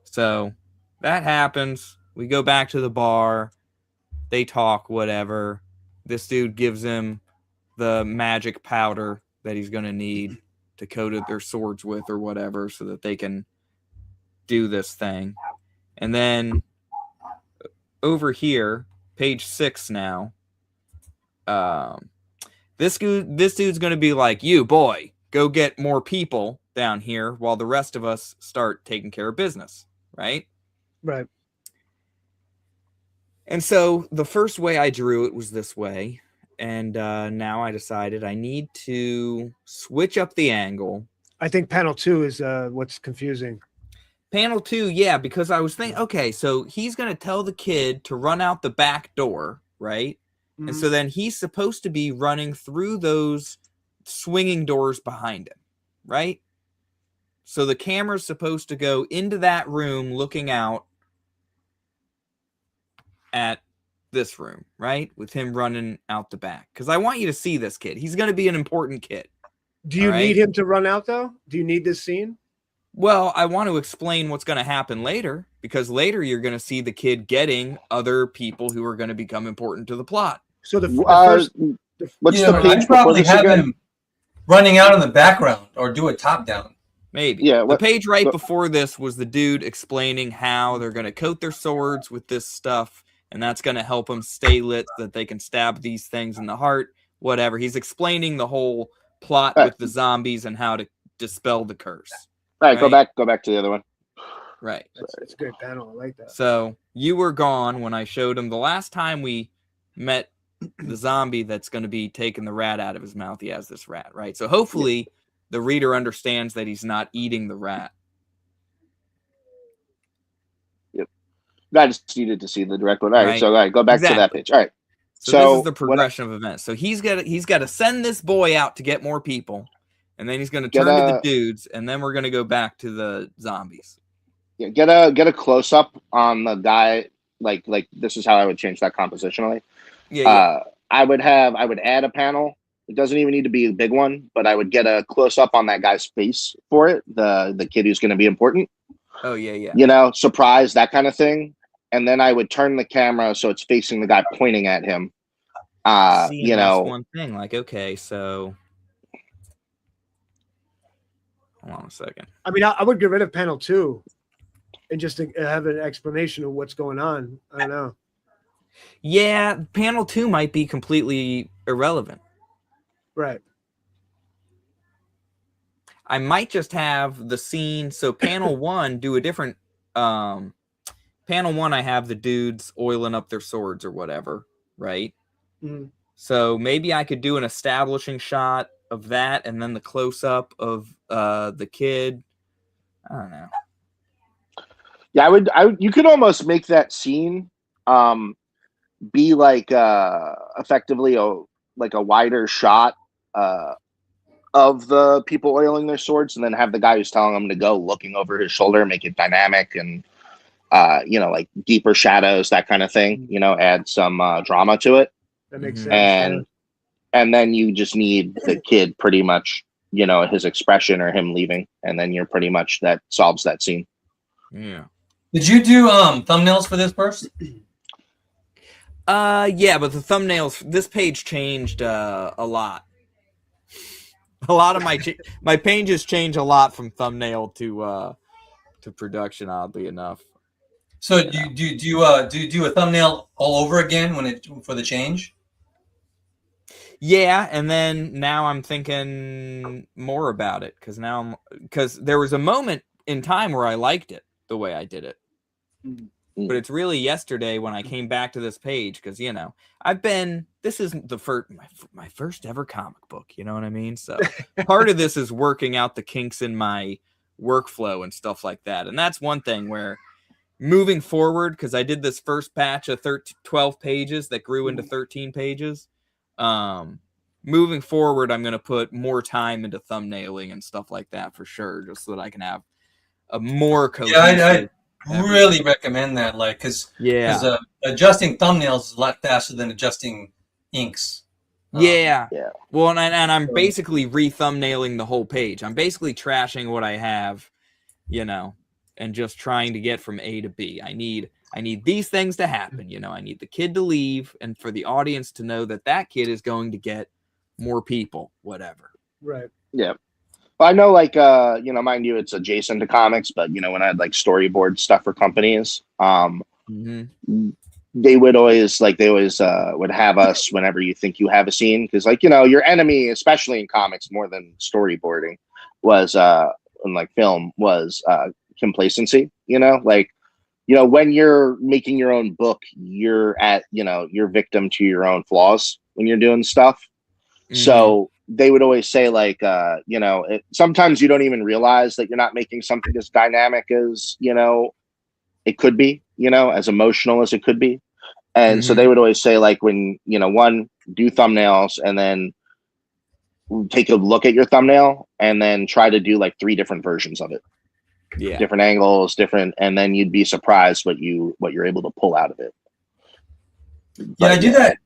So that happens. We go back to the bar. They talk, whatever. This dude gives him the magic powder that he's going to need to coat their swords with or whatever so that they can do this thing. And then over here, page 6 now, this dude's going to be like, you boy, go get more people down here while the rest of us start taking care of business, right? Right. And so the first way I drew it was this way. And now I decided I need to switch up the angle. I think panel 2 is what's confusing. Panel 2, yeah, because I was thinking, okay, so he's going to tell the kid to run out the back door, right? And so then he's supposed to be running through those swinging doors behind him, right? So the camera's supposed to go into that room looking out at this room, right? With him running out the back. Because I want you to see this kid. He's going to be an important kid. Do you need him to run out, though? Do you need this scene? Well, I want to explain what's going to happen later, because later you're going to see the kid getting other people who are going to become important to the plot. So the first... What's the page I'd probably have him running out in the background or do a top down. Maybe. Yeah. The page right before this was the dude explaining how they're going to coat their swords with this stuff, and that's going to help them stay lit so that they can stab these things in the heart, whatever. He's explaining the whole plot with the zombies and how to dispel the curse. All right, go back to the other one. Right. That's a great panel. I like that. So you were gone when I showed him the last time we met the zombie that's going to be taking the rat out of his mouth. He has this rat, right? So hopefully the reader understands that he's not eating the rat. Yep. I just needed to see the direct one. All right, so go back to that page. All right. So this is the progression of events. So he's got to send this boy out to get more people, and then he's going to turn to the dudes, and then we're going to go back to the zombies. Yeah, get a close up on the guy. Like this is how I would change that compositionally. I would add a panel. It doesn't even need to be a big one, but I would get a close up on that guy's face for it. The kid who's going to be important. Oh yeah. You know, surprise, that kind of thing. And then I would turn the camera so it's facing the guy pointing at him. You know, one thing. Like, okay, so hold on a second. I mean, I would get rid of panel 2 and just have an explanation of what's going on. I don't know. Yeah, panel 2 might be completely irrelevant. Right. I might just have the scene. So panel 1, do a different. Panel 1, I have the dudes oiling up their swords or whatever, right? Mm-hmm. So maybe I could do an establishing shot of that, and then the close up of the kid. I don't know. Yeah, I would. You could almost make that scene be like effectively a wider shot of the people oiling their swords, and then have the guy who's telling them to go looking over his shoulder, make it dynamic and you know, like deeper shadows, that kind of thing. You know, add some drama to it. That makes sense. And then you just need the kid pretty much, you know, his expression or him leaving, and then you're pretty much that solves that scene. Yeah. Did you do thumbnails for this first? Yeah, but the thumbnails, this page changed a lot. A lot of my pages change a lot from thumbnail to production, oddly enough. So do you do a thumbnail all over again for the change? Yeah, and then now I'm thinking more about it because there was a moment in time where I liked it the way I did it. But it's really yesterday when I came back to this page because, you know, this isn't my first ever comic book, you know what I mean? So part of this is working out the kinks in my workflow and stuff like that. And that's one thing where moving forward, because I did this first batch of 12 pages that grew into 13 pages. Moving forward, I'm going to put more time into thumbnailing and stuff like that for sure, just so that I can have a more cohesive. I really recommend that, like, because adjusting thumbnails is a lot faster than adjusting inks. Yeah. Well, and I'm basically re-thumbnailing the whole page. I'm basically trashing what I have, you know, and just trying to get from A to B. I need these things to happen. You know, I need the kid to leave, and for the audience to know that kid is going to get more people, whatever. Right. Yeah. Well, I know, like, you know, mind you, it's adjacent to comics, but, you know, when I had like storyboard stuff for companies, they would always would have us whenever you think you have a scene, because, like, you know, your enemy, especially in comics, more than storyboarding, was in like film, was complacency. You know, like, you know, when you're making your own book, you're victim to your own flaws when you're doing stuff. So they would always say, like, you know, sometimes you don't even realize that you're not making something as dynamic as, you know, it could be, you know, as emotional as it could be. And so they would always say, like, when, you know, one, do thumbnails, and then take a look at your thumbnail, and then try to do like 3 different versions of it. Yeah. Different angles, different, and then you'd be surprised what you're able to pull out of it. Yeah, I do that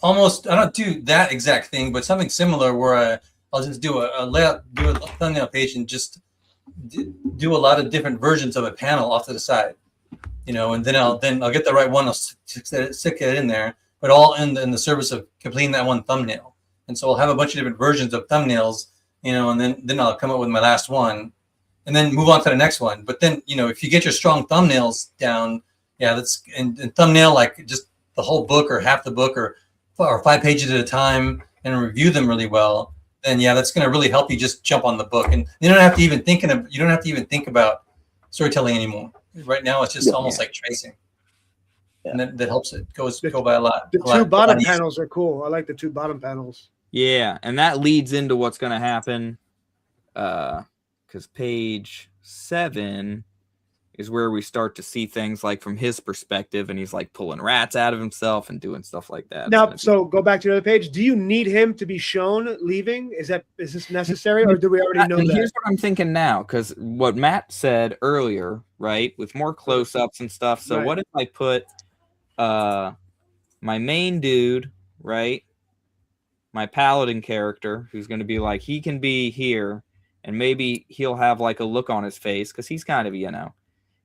almost. I don't do that exact thing, but something similar where I'll just do a layout, do a thumbnail page, and just do a lot of different versions of a panel off to the side, you know, and then I'll get the right one. I'll stick it in there, but all in the service of completing that one thumbnail. And so I'll have a bunch of different versions of thumbnails, you know, and then I'll come up with my last one, and then move on to the next one. But then, you know, if you get your strong thumbnails down, yeah, that's and thumbnail like just the whole book or half the book or 5 pages at a time and review them really well, then yeah, that's going to really help you just jump on the book. And you don't have to even think about storytelling anymore. Right now, it's just almost like tracing, and that helps it go by a lot. The 2 bottom panels are cool. I like the 2 bottom panels. Yeah, and that leads into what's going to happen, because page 7 is where we start to see things like from his perspective, and he's like pulling rats out of himself and doing stuff like that. Now, so go back to the other page. Do you need him to be shown leaving? Is this necessary, or do we already know that? Here's what I'm thinking now, because what Matt said earlier, right, with more close-ups and stuff. So what if I put my main dude, right, my paladin character, who's going to be like, he can be here, and maybe he'll have like a look on his face because he's kind of, you know,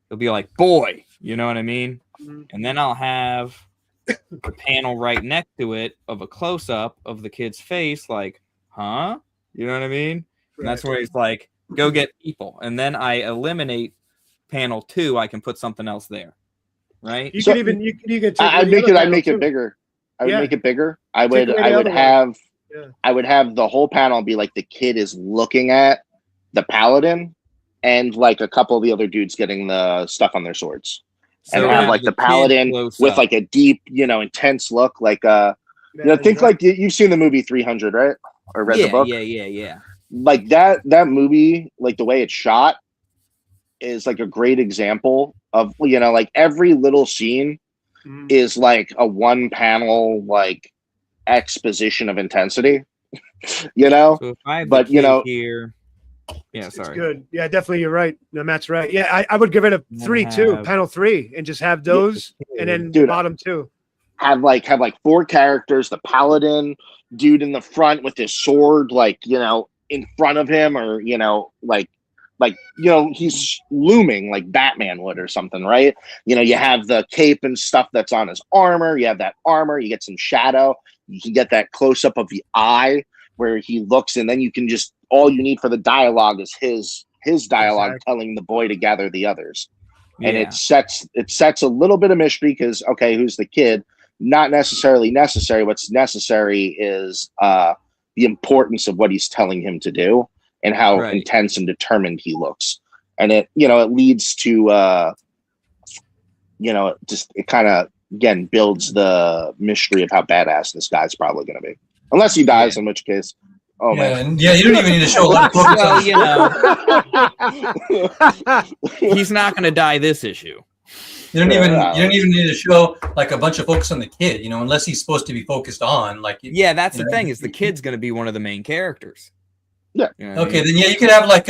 he'll be like, boy, you know what I mean? Mm-hmm. And then I'll have a panel right next to it of a close-up of the kid's face, like, huh? You know what I mean? And that's where he's like, go get people. And then I eliminate panel 2, I can put something else there. Right? You could I'd make it bigger. I would make it bigger. I would have the whole panel be like the kid is looking at the paladin, and like a couple of the other dudes getting the stuff on their swords, and have like the paladin with like a deep, you know, intense look, like you know, think like you've seen the movie 300, right? Or read the book? Yeah. Like that movie, like the way it's shot is like a great example of, you know, like every little scene is like a 1 panel like exposition of intensity, you know. So if I have but you know here. Yeah, sorry. It's good. Yeah, definitely. You're right. No, Matt's right. Yeah, I would give it a 3 too, panel 3, and just have those, and then bottom 2. Have like 4 characters. The paladin dude in the front with his sword, like, you know, in front of him, or, you know, like you know, he's looming like Batman would or something, right? You know, you have the cape and stuff that's on his armor. You have that armor. You get some shadow. You can get that close up of the eye where he looks, and then you can just, all you need for the dialogue is his dialogue telling the boy to gather the others. And it sets a little bit of mystery, because okay, who's the kid? Not necessarily necessary. What's necessary is the importance of what he's telling him to do, and how intense and determined he looks. And it, you know, it leads to you know, it kind of again builds the mystery of how badass this guy's probably going to be. Unless he dies, in which case, man. Yeah, you don't even need to show a well, you know, he's not going to die this issue. You don't even need to show like a bunch of focus on the kid, you know, unless he's supposed to be focused on like. Yeah, that's the thing, is the kid's going to be one of the main characters. Yeah. You know okay, then you could have like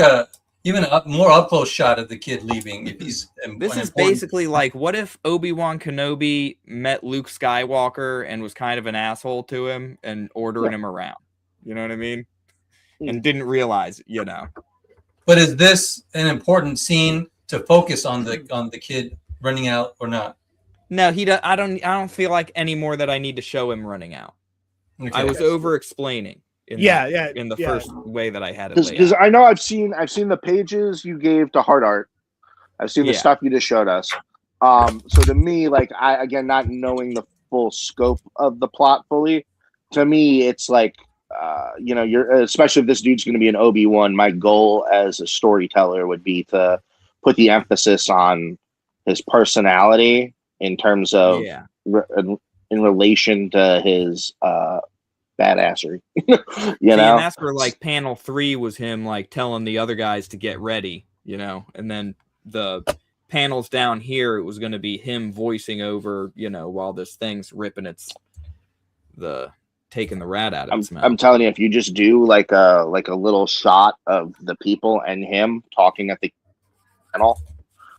even a more up close shot of the kid leaving if he's. This is basically like, what if Obi-Wan Kenobi met Luke Skywalker and was kind of an asshole to him and ordering him around? You know what I mean? And didn't realize, you know. But is this an important scene to focus on the kid running out or not? No, he does. I don't feel like anymore that I need to show him running out. Okay. I was over explaining. In the first way that I had it. Because I know I've seen the pages you gave to Hard Art. I've seen the stuff you just showed us. So to me, like, I, again, not knowing the full scope of the plot fully, to me, it's like, you know, especially if this dude's going to be an Obi-Wan, my goal as a storyteller would be to put the emphasis on his personality in terms of in relation to his badassery. you know, and that's where like panel 3 was him like telling the other guys to get ready, you know, and then the panels down here, it was going to be him voicing over, while this thing's ripping taking the rat out of its mouth. I'm telling you, if you just do like a little shot of the people and him talking at the panel,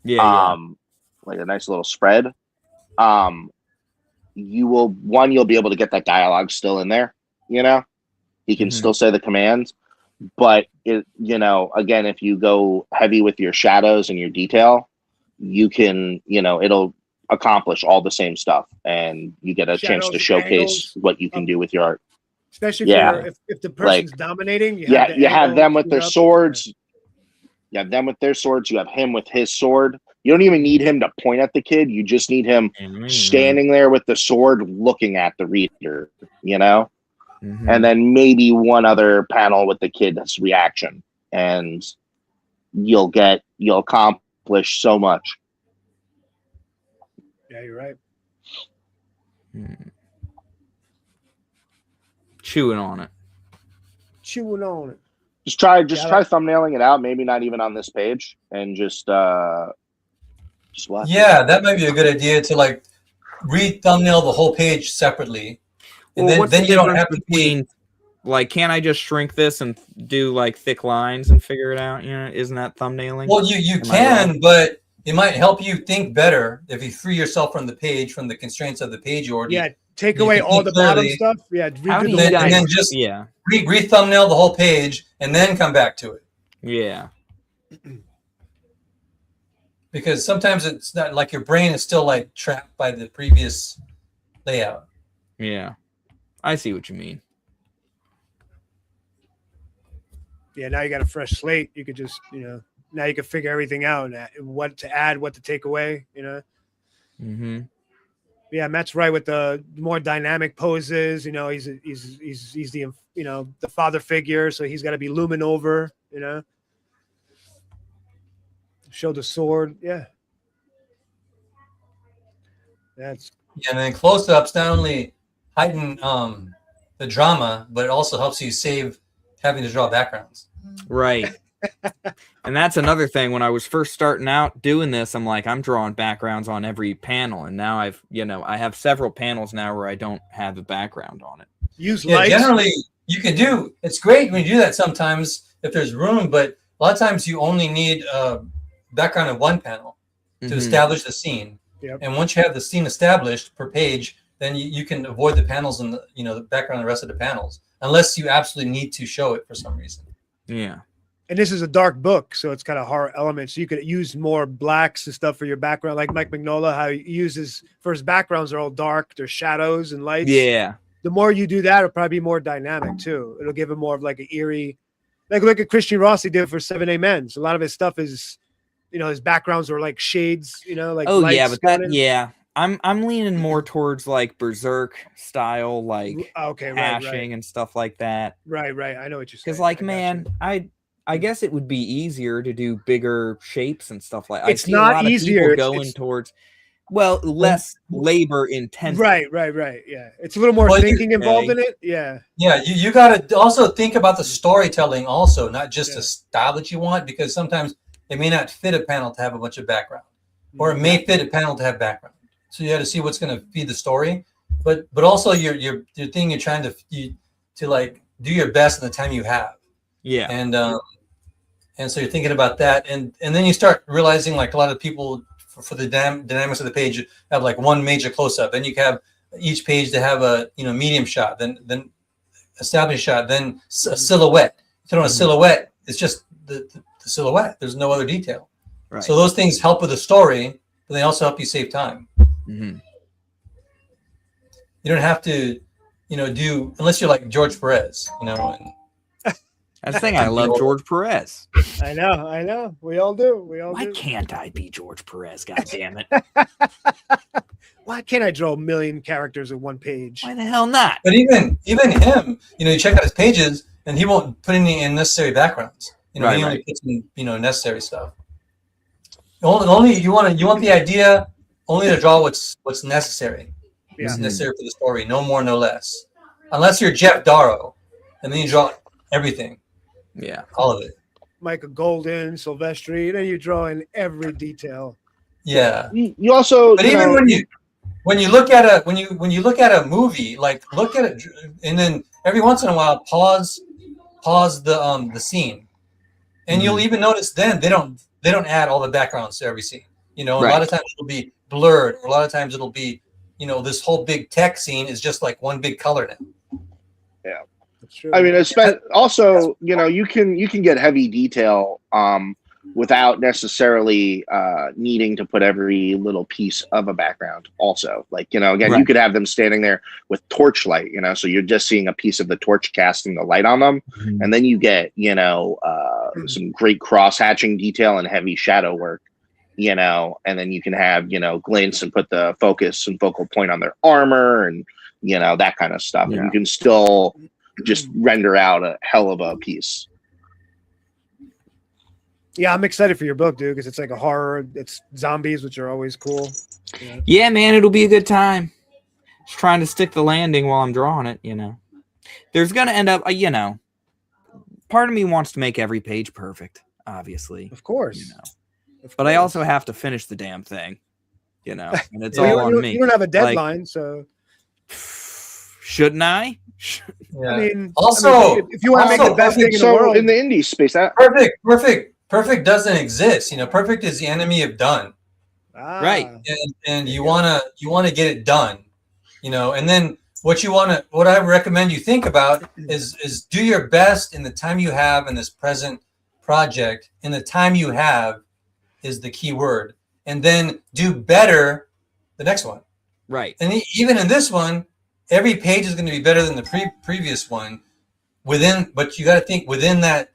like a nice little spread, you'll be able to get that dialogue still in there. He can still say the commands, but again, if you go heavy with your shadows and your detail, you can, it'll accomplish all the same stuff, and you get a chance to showcase angles, what you can do with your art. Especially if the person's dominating, you have them with their swords. You have them with their swords. You have him with his sword. You don't even need him to point at the kid. You just need him standing there with the sword, looking at the reader. And then maybe one other panel with the kid's reaction, and you'll accomplish so much. Yeah, you're right. Chewing on it. Just try thumbnailing it out. Maybe not even on this page, and just watch. Yeah, that might be a good idea to like re-thumbnail the whole page separately, and then you don't have to be. Like, can't I just shrink this and do like thick lines and figure it out? Isn't that thumbnailing? Well, you can, but it might help you think better if you free yourself from the constraints of the page order. Yeah, take away all the bottom stuff. Yeah, and then just re-thumbnail the whole page and then come back to it. Yeah. Because sometimes it's not like your brain is still like trapped by the previous layout. Yeah, I see what you mean. Yeah, now you got a fresh slate. You could just, now you can figure everything out, what to add, what to take away, Mm-hmm. Yeah, Matt's right with the more dynamic poses. He's the the father figure, so he's got to be looming over. Show the sword. Yeah, and then close-ups not only heighten the drama, but it also helps you save having to draw backgrounds. Right. And that's another thing. When I was first starting out doing this, I'm drawing backgrounds on every panel, and now I have several panels now where I don't have a background on it. Generally you can do. It's great when you do that sometimes if there's room, but a lot of times you only need a background of one panel to establish the scene. Yep. And once you have the scene established per page, then you can avoid the panels and the background of the rest of the panels, unless you absolutely need to show it for some reason. Yeah. And this is a dark book, so it's got a horror element. So you could use more blacks and stuff for your background, like Mike Mignola, how he uses for his backgrounds are all dark. There's shadows and lights. Yeah. The more you do that, it'll probably be more dynamic too. It'll give him more of like an eerie, like look at Christian Rossi did for 7 Amens. A lot of his stuff is, his backgrounds are like shades, like I'm leaning more towards like Berserk style, like hashing and stuff like that. Right. I know what you're saying. Because like, man, I guess it would be easier to do bigger shapes and stuff like. It's not easier. Going towards, less labor intensive. Right. Yeah, it's a little more thinking involved in it. Yeah. Yeah, you got to also think about the storytelling, also, not just the style that you want, because sometimes it may not fit a panel to have a bunch of background, or it may fit a panel to have background. So you got to see what's going to feed the story, but also your thing you're trying to like do your best in the time you have. Yeah. And so you're thinking about that, and then you start realizing like a lot of people for the dynamics of the page have like one major close-up. Then you have each page to have a medium shot, then established shot, then a silhouette. If you don't have a silhouette, it's just the silhouette. There's no other detail. Right. So those things help with the story, but they also help you save time. Mm-hmm. You don't have to, do unless you're like George Perez, and that's the thing. I love George Perez. I know. We all do. Why can't I be George Perez? God damn it! Why can't I draw 1 million characters in one page? Why the hell not? But even him, you check out his pages, and he won't put any unnecessary backgrounds. He only puts in necessary stuff. Only you want the idea only to draw what's necessary. Yeah. What's necessary for the story, no more, no less. Unless you're Jeff Darrow, and then you draw everything. Yeah, all of it. Michael Golden, Silvestri, you draw in every detail. Yeah. You also, But you even know, when you look at a movie, like look at it, and then every once in a while pause the scene, and you'll even notice then they don't add all the backgrounds to every scene. You know, a lot of times it'll be blurred, or a lot of times it'll be, you know, this whole big tech scene is just like one big color now. yeah. That's true. I mean, it's also, you know, you can get heavy detail without necessarily needing to put every little piece of a background. Also, like, you know, again, you could have them standing there with torchlight, you know, so you're just seeing a piece of the torch casting the light on them, and then you get, you know, some great cross hatching detail and heavy shadow work, you know, and then you can have, you know, glints and put the focus and focal point on their armor and, you know, that kind of stuff, and you can still just render out a hell of a piece. Yeah, I'm excited for your book, dude, because it's like a horror. It's zombies, which are always cool. Yeah. Yeah, man, it'll be a good time. Just trying to stick the landing while I'm drawing it, you know. There's gonna end up, you know, part of me wants to make every page perfect, obviously. Of course. You know. But I also have to finish the damn thing, you know, and it's Well, all on me. You don't have a deadline, so shouldn't I? Yeah. I mean, also, if you want to make the best thing in the world, in the indie space, that perfect doesn't exist. You know, perfect is the enemy of done. Right. And you wanna get it done. You know, and then what I recommend you think about is do your best in the time you have in this present project. In the time you have is the key word, and then do better the next one. Right. And even in this one, every page is going to be better than the previous one but you got to think within that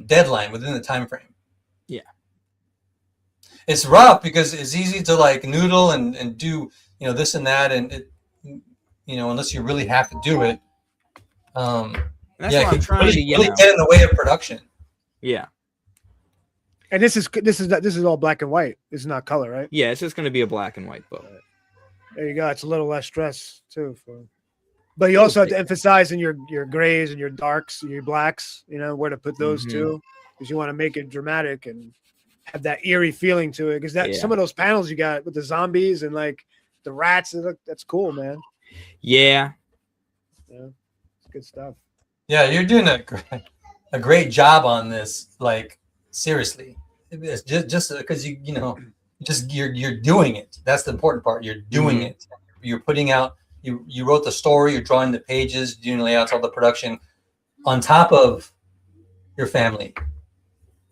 deadline, within the time frame. Yeah. It's rough because it's easy to like noodle and do, you know, this and that, and it, you know, unless you really have to do it. That's what I'm trying to, really get in the way of production. Yeah. And this is all black and white. This is not color, right? Yeah, it's just going to be a black and white book. There you go. It's a little less stress too. But you also have to emphasize in your grays and your darks and your blacks, you know, where to put those too, because you want to make it dramatic and have that eerie feeling to it. Because some of those panels you got with the zombies and like the rats, that's cool, man. Yeah. Yeah, it's good stuff. Yeah, you're doing a great job on this. Like seriously, it's just because you know. Just you're doing it. That's the important part. You're doing it. You're putting out. You wrote the story. You're drawing the pages, doing layouts, all the production, on top of your family,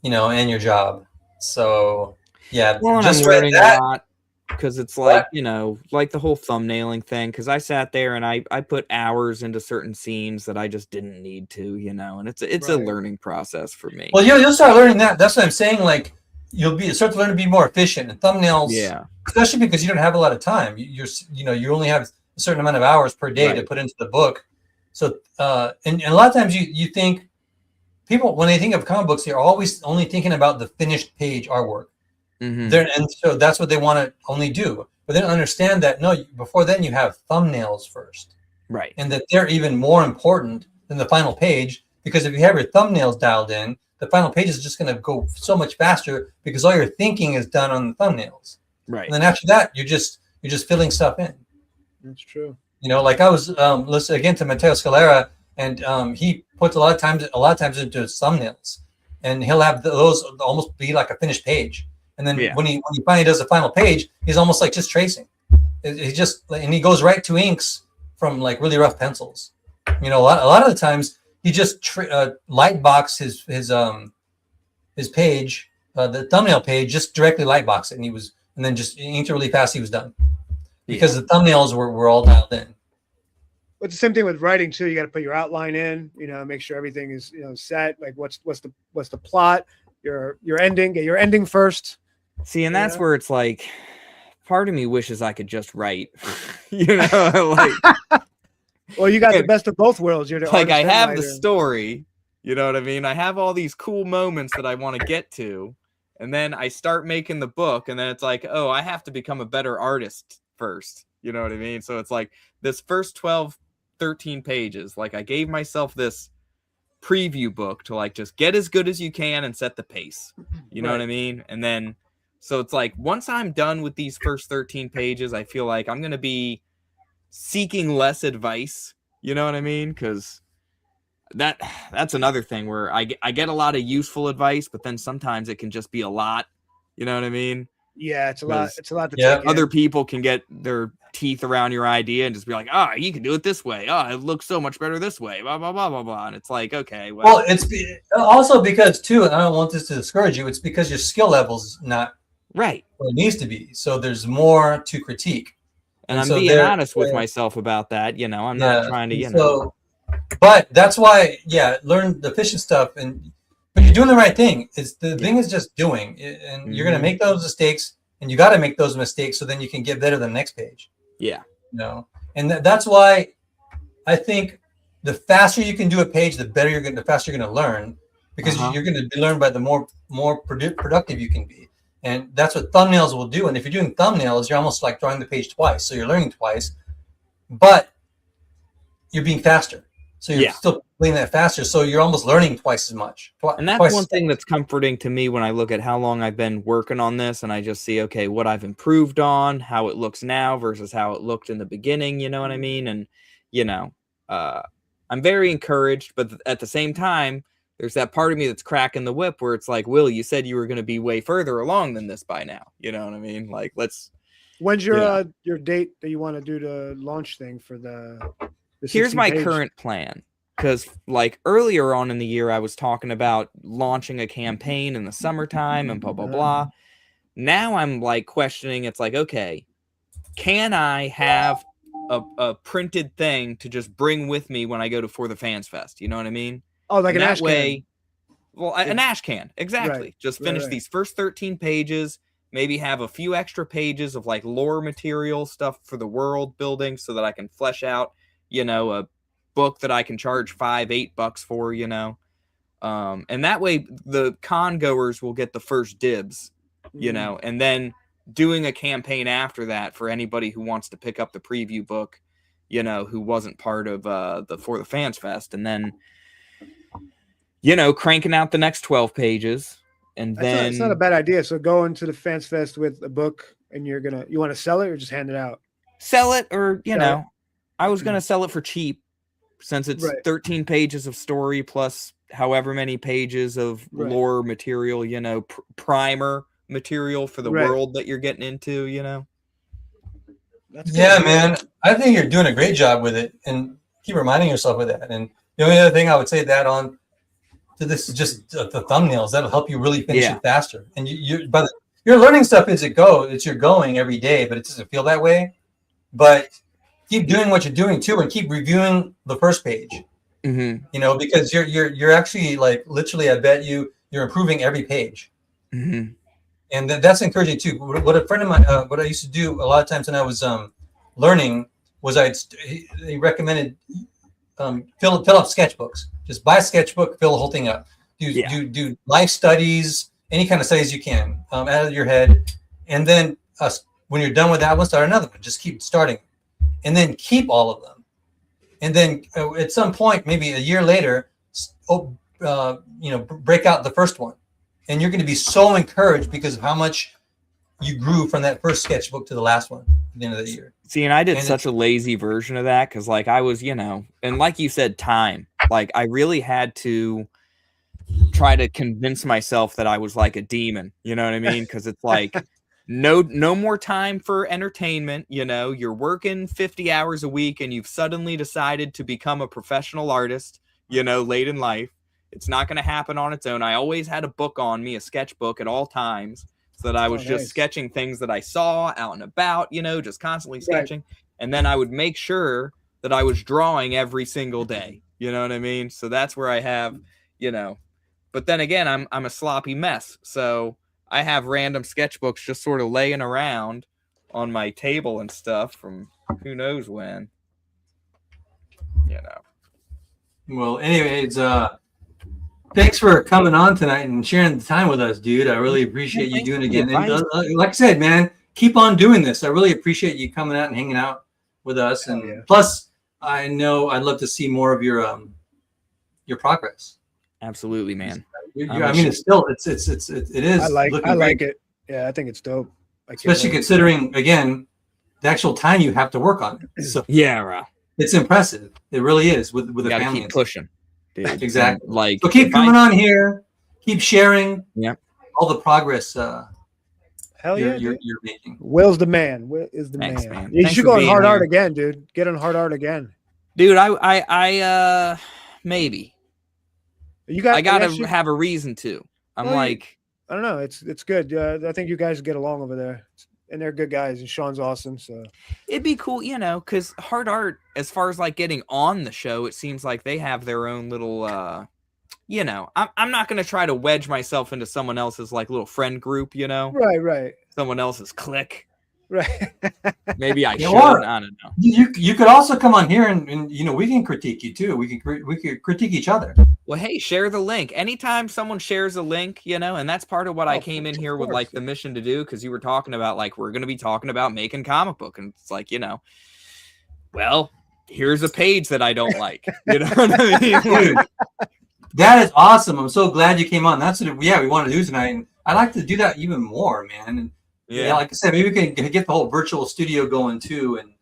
you know, and your job. So yeah, well, just I'm learning a lot because it's like you know, like the whole thumbnailing thing. Because I sat there and I put hours into certain scenes that I just didn't need to, you know, and it's a learning process for me. Well, you'll start learning that. That's what I'm saying. Like. You'll start to learn to be more efficient, and thumbnails, especially because you don't have a lot of time. You only have a certain amount of hours per day to put into the book. So, and a lot of times you think people, when they think of comic books, they're always only thinking about the finished page artwork. And so that's what they want to only do. But they don't understand that before then you have thumbnails first, right? And that they're even more important than the final page, because if you have your thumbnails dialed in, the final page is just going to go so much faster because all your thinking is done on the thumbnails. Right. And then after that, you're just filling stuff in. That's true. You know, like I was listening again to Matteo Scalera, and he puts a lot of times into his thumbnails, and he'll have those almost be like a finished page. And then when he finally does the final page, he's almost like just tracing. And he goes right to inks from like really rough pencils. You know, a lot of the times. He just lightbox his page, the thumbnail page, just directly lightbox it, and then just inked it really fast. He was done because the thumbnails were all dialed in. It's the same thing with writing too. You got to put your outline in, you know, make sure everything is, you know, set. Like what's the plot, your ending, get your ending first. See, and that's where it's like, part of me wishes I could just write, you know, like. Well, you got the best of both worlds. You're like I have the story, you know what I mean? I have all these cool moments that I want to get to, and then I start making the book, and then it's like, oh, I have to become a better artist first. You know what I mean? So it's like this first 12, 13 pages, like I gave myself this preview book to like just get as good as you can and set the pace. You know what I mean? And then So it's like once I'm done with these first 13 pages, I feel like I'm going to be seeking less advice. You know what I mean? Because that's another thing where I get a lot of useful advice, but then sometimes it can just be a lot. You know what I mean? Yeah, it's a lot. 'Cause It's a lot to Yeah, take other in. people can get their teeth around your idea and just be like, you can do it this way. Oh, it looks so much better this way. Blah, blah, blah, blah, blah. And it's like, okay, well, Well, it's also because too, and I don't want this to discourage you. It's because your skill level's not right. where it needs to be. So there's more to critique. And I'm so being there- honest with myself about that. You know, I'm not trying to, and so, but that's why, learn the efficient stuff, but you're doing the right thing. It's the thing is just doing, and you're gonna make those mistakes, and you got to make those mistakes so then you can get better than the next page. Yeah. You know, and that's why I think the faster you can do a page, the faster you're gonna learn, because you're gonna be learned by the more productive you can be. And that's what thumbnails will do. And if you're doing thumbnails, you're almost like drawing the page twice. So you're learning twice, but you're being faster. So you're still doing that faster. So you're almost learning twice as much. And that's one thing that's comforting to me when I look at how long I've been working on this and I just see, okay, what I've improved on, how it looks now versus how it looked in the beginning. You know what I mean? And, I'm very encouraged, but at the same time, there's that part of me that's cracking the whip where it's like, Will, you said you were going to be way further along than this by now. You know what I mean? Like, When's your date that you want to do the launch thing for the Here's my 16 page? current plan. Because like earlier on in the year, I was talking about launching a campaign in the summertime and blah, blah, blah. Now I'm like questioning. It's like, okay, can I have a printed thing to just bring with me when I go to For the Fans Fest? You know what I mean? Oh, like an that ash way, can. Well, an ash can. Exactly. Right, Just finish these first 13 pages, maybe have a few extra pages of like lore material stuff for the world building so that I can flesh out, a book that I can charge $5-8 for, and that way the con goers will get the first dibs, and then doing a campaign after that for anybody who wants to pick up the preview book, who wasn't part of the For the Fans Fest, and then cranking out the next 12 pages. And then it's not a bad idea. So go into the Fans Fest with a book and you want to sell it or just hand it out? Sell it, or I was going to sell it for cheap since it's 13 pages of story plus however many pages of lore material, primer material for the world that you're getting into, That's man. I think you're doing a great job with it, and keep reminding yourself of that. And the only other thing I would say that on to this is just the thumbnails. That'll help you really finish it faster. And you're learning stuff as it goes. You're going every day, but it doesn't feel that way. But keep doing what you're doing too, and keep reviewing the first page. Because you're actually like literally, I bet you're improving every page. And that's encouraging too. What a friend of mine, what I used to do a lot of times when I was learning was he recommended fill up sketchbooks. Just buy a sketchbook, fill the whole thing up. Do life studies, any kind of studies you can out of your head, and then when you're done with that one, start another one. Just keep starting, and then keep all of them. And then at some point, maybe a year later, break out the first one. And you're going to be so encouraged because of how much you grew from that first sketchbook to the last one at the end of the year. See, and I did such a lazy version of that because, like, I was, and like you said, time. Like, I really had to try to convince myself that I was like a demon. You know what I mean? Because it's like no more time for entertainment. You're working 50 hours a week and you've suddenly decided to become a professional artist, late in life. It's not going to happen on its own. I always had a book on me, a sketchbook at all times, so that I was just sketching things that I saw out and about, just constantly sketching. And then I would make sure that I was drawing every single day. You know what I mean? So that's where I have, but then again, I'm a sloppy mess. So I have random sketchbooks just sort of laying around on my table and stuff from who knows when, Well, anyways, thanks for coming on tonight and sharing the time with us, dude. I really appreciate you doing it again. And like I said, man, keep on doing this. I really appreciate you coming out and hanging out with us. And plus, I know I'd love to see more of your progress. Absolutely, man. I mean, it is. I like it. Yeah, I think it's dope. Especially considering, again, the actual time you have to work on it. So Yeah, bro. it's impressive. It really is with You a gotta family. keep pushing, dude. Exactly. And, like, So keep if coming on here. Keep sharing. Yeah. All the progress Hell yeah, you're dude. making. Will's the man. Will is the Thanks, man. man. You Thanks should for go on being hard art here. again, dude. Get on hard art again. Dude, I maybe. You got. I gotta actually, have a reason to. I'm Well, like, I don't know. It's good. I think you guys get along over there, and they're good guys. And Sean's awesome. So it'd be cool, you know, because hard art, as far as like getting on the show, it seems like they have their own little you know, I'm not gonna try to wedge myself into someone else's like little friend group, you know, right, someone else's clique. right. Maybe I Yeah, should. or- I don't know. You could also come on here and you know we can critique you too. We could critique each other. Well, hey, share the link. Anytime someone shares a link, you know, and that's part of what I came in here with, course, like, the mission to do, because you were talking about, like, we're going to be talking about making comic book, and it's like, you know, well, here's a page that I don't like. You know what I mean? Dude, that is awesome. I'm so glad you came on. That's what we want to do tonight. And I'd like to do that even more, man. And yeah, like I said, maybe we can get the whole virtual studio going too, and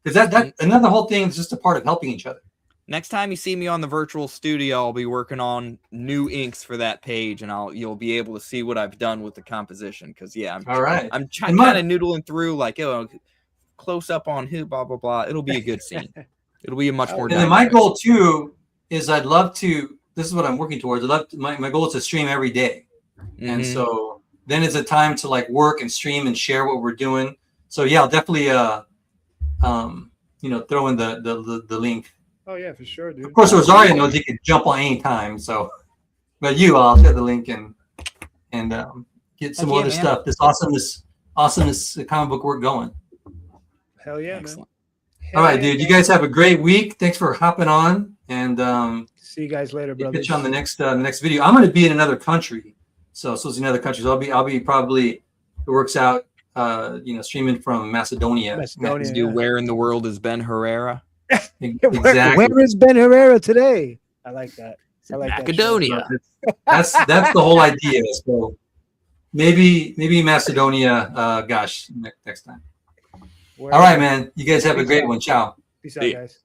because that another whole thing is just a part of helping each other. Next time you see me on the virtual studio, I'll be working on new inks for that page, and you'll be able to see what I've done with the composition. Because I'm kind of noodling through, like, close up on who, blah blah blah. It'll be a good scene. It'll be a much more. And then my goal too is I'd love to. This is what I'm working towards. My goal is to stream every day, and so then it's a time to like work and stream and share what we're doing. So yeah, I'll definitely throw in the link. Oh yeah, for sure, dude. Of course, Rosario knows he can jump on any time. So, but I'll share the link and get some other stuff. This awesomeness comic book work going. Hell yeah, excellent. Man. All right, dude. You guys have a great week. Thanks for hopping on, and see you guys later, brother. Pitch on the next video. I'm going to be in another country, so it's another country. So I'll be probably, it works out, streaming from Macedonia. Dude, where in the world is Ben Herrera? Exactly. Where is Ben Herrera today? I like that. I like Macedonia. That's the whole idea. So maybe Macedonia. Next time. All right, man. You guys have a great one. Ciao. Peace out, guys.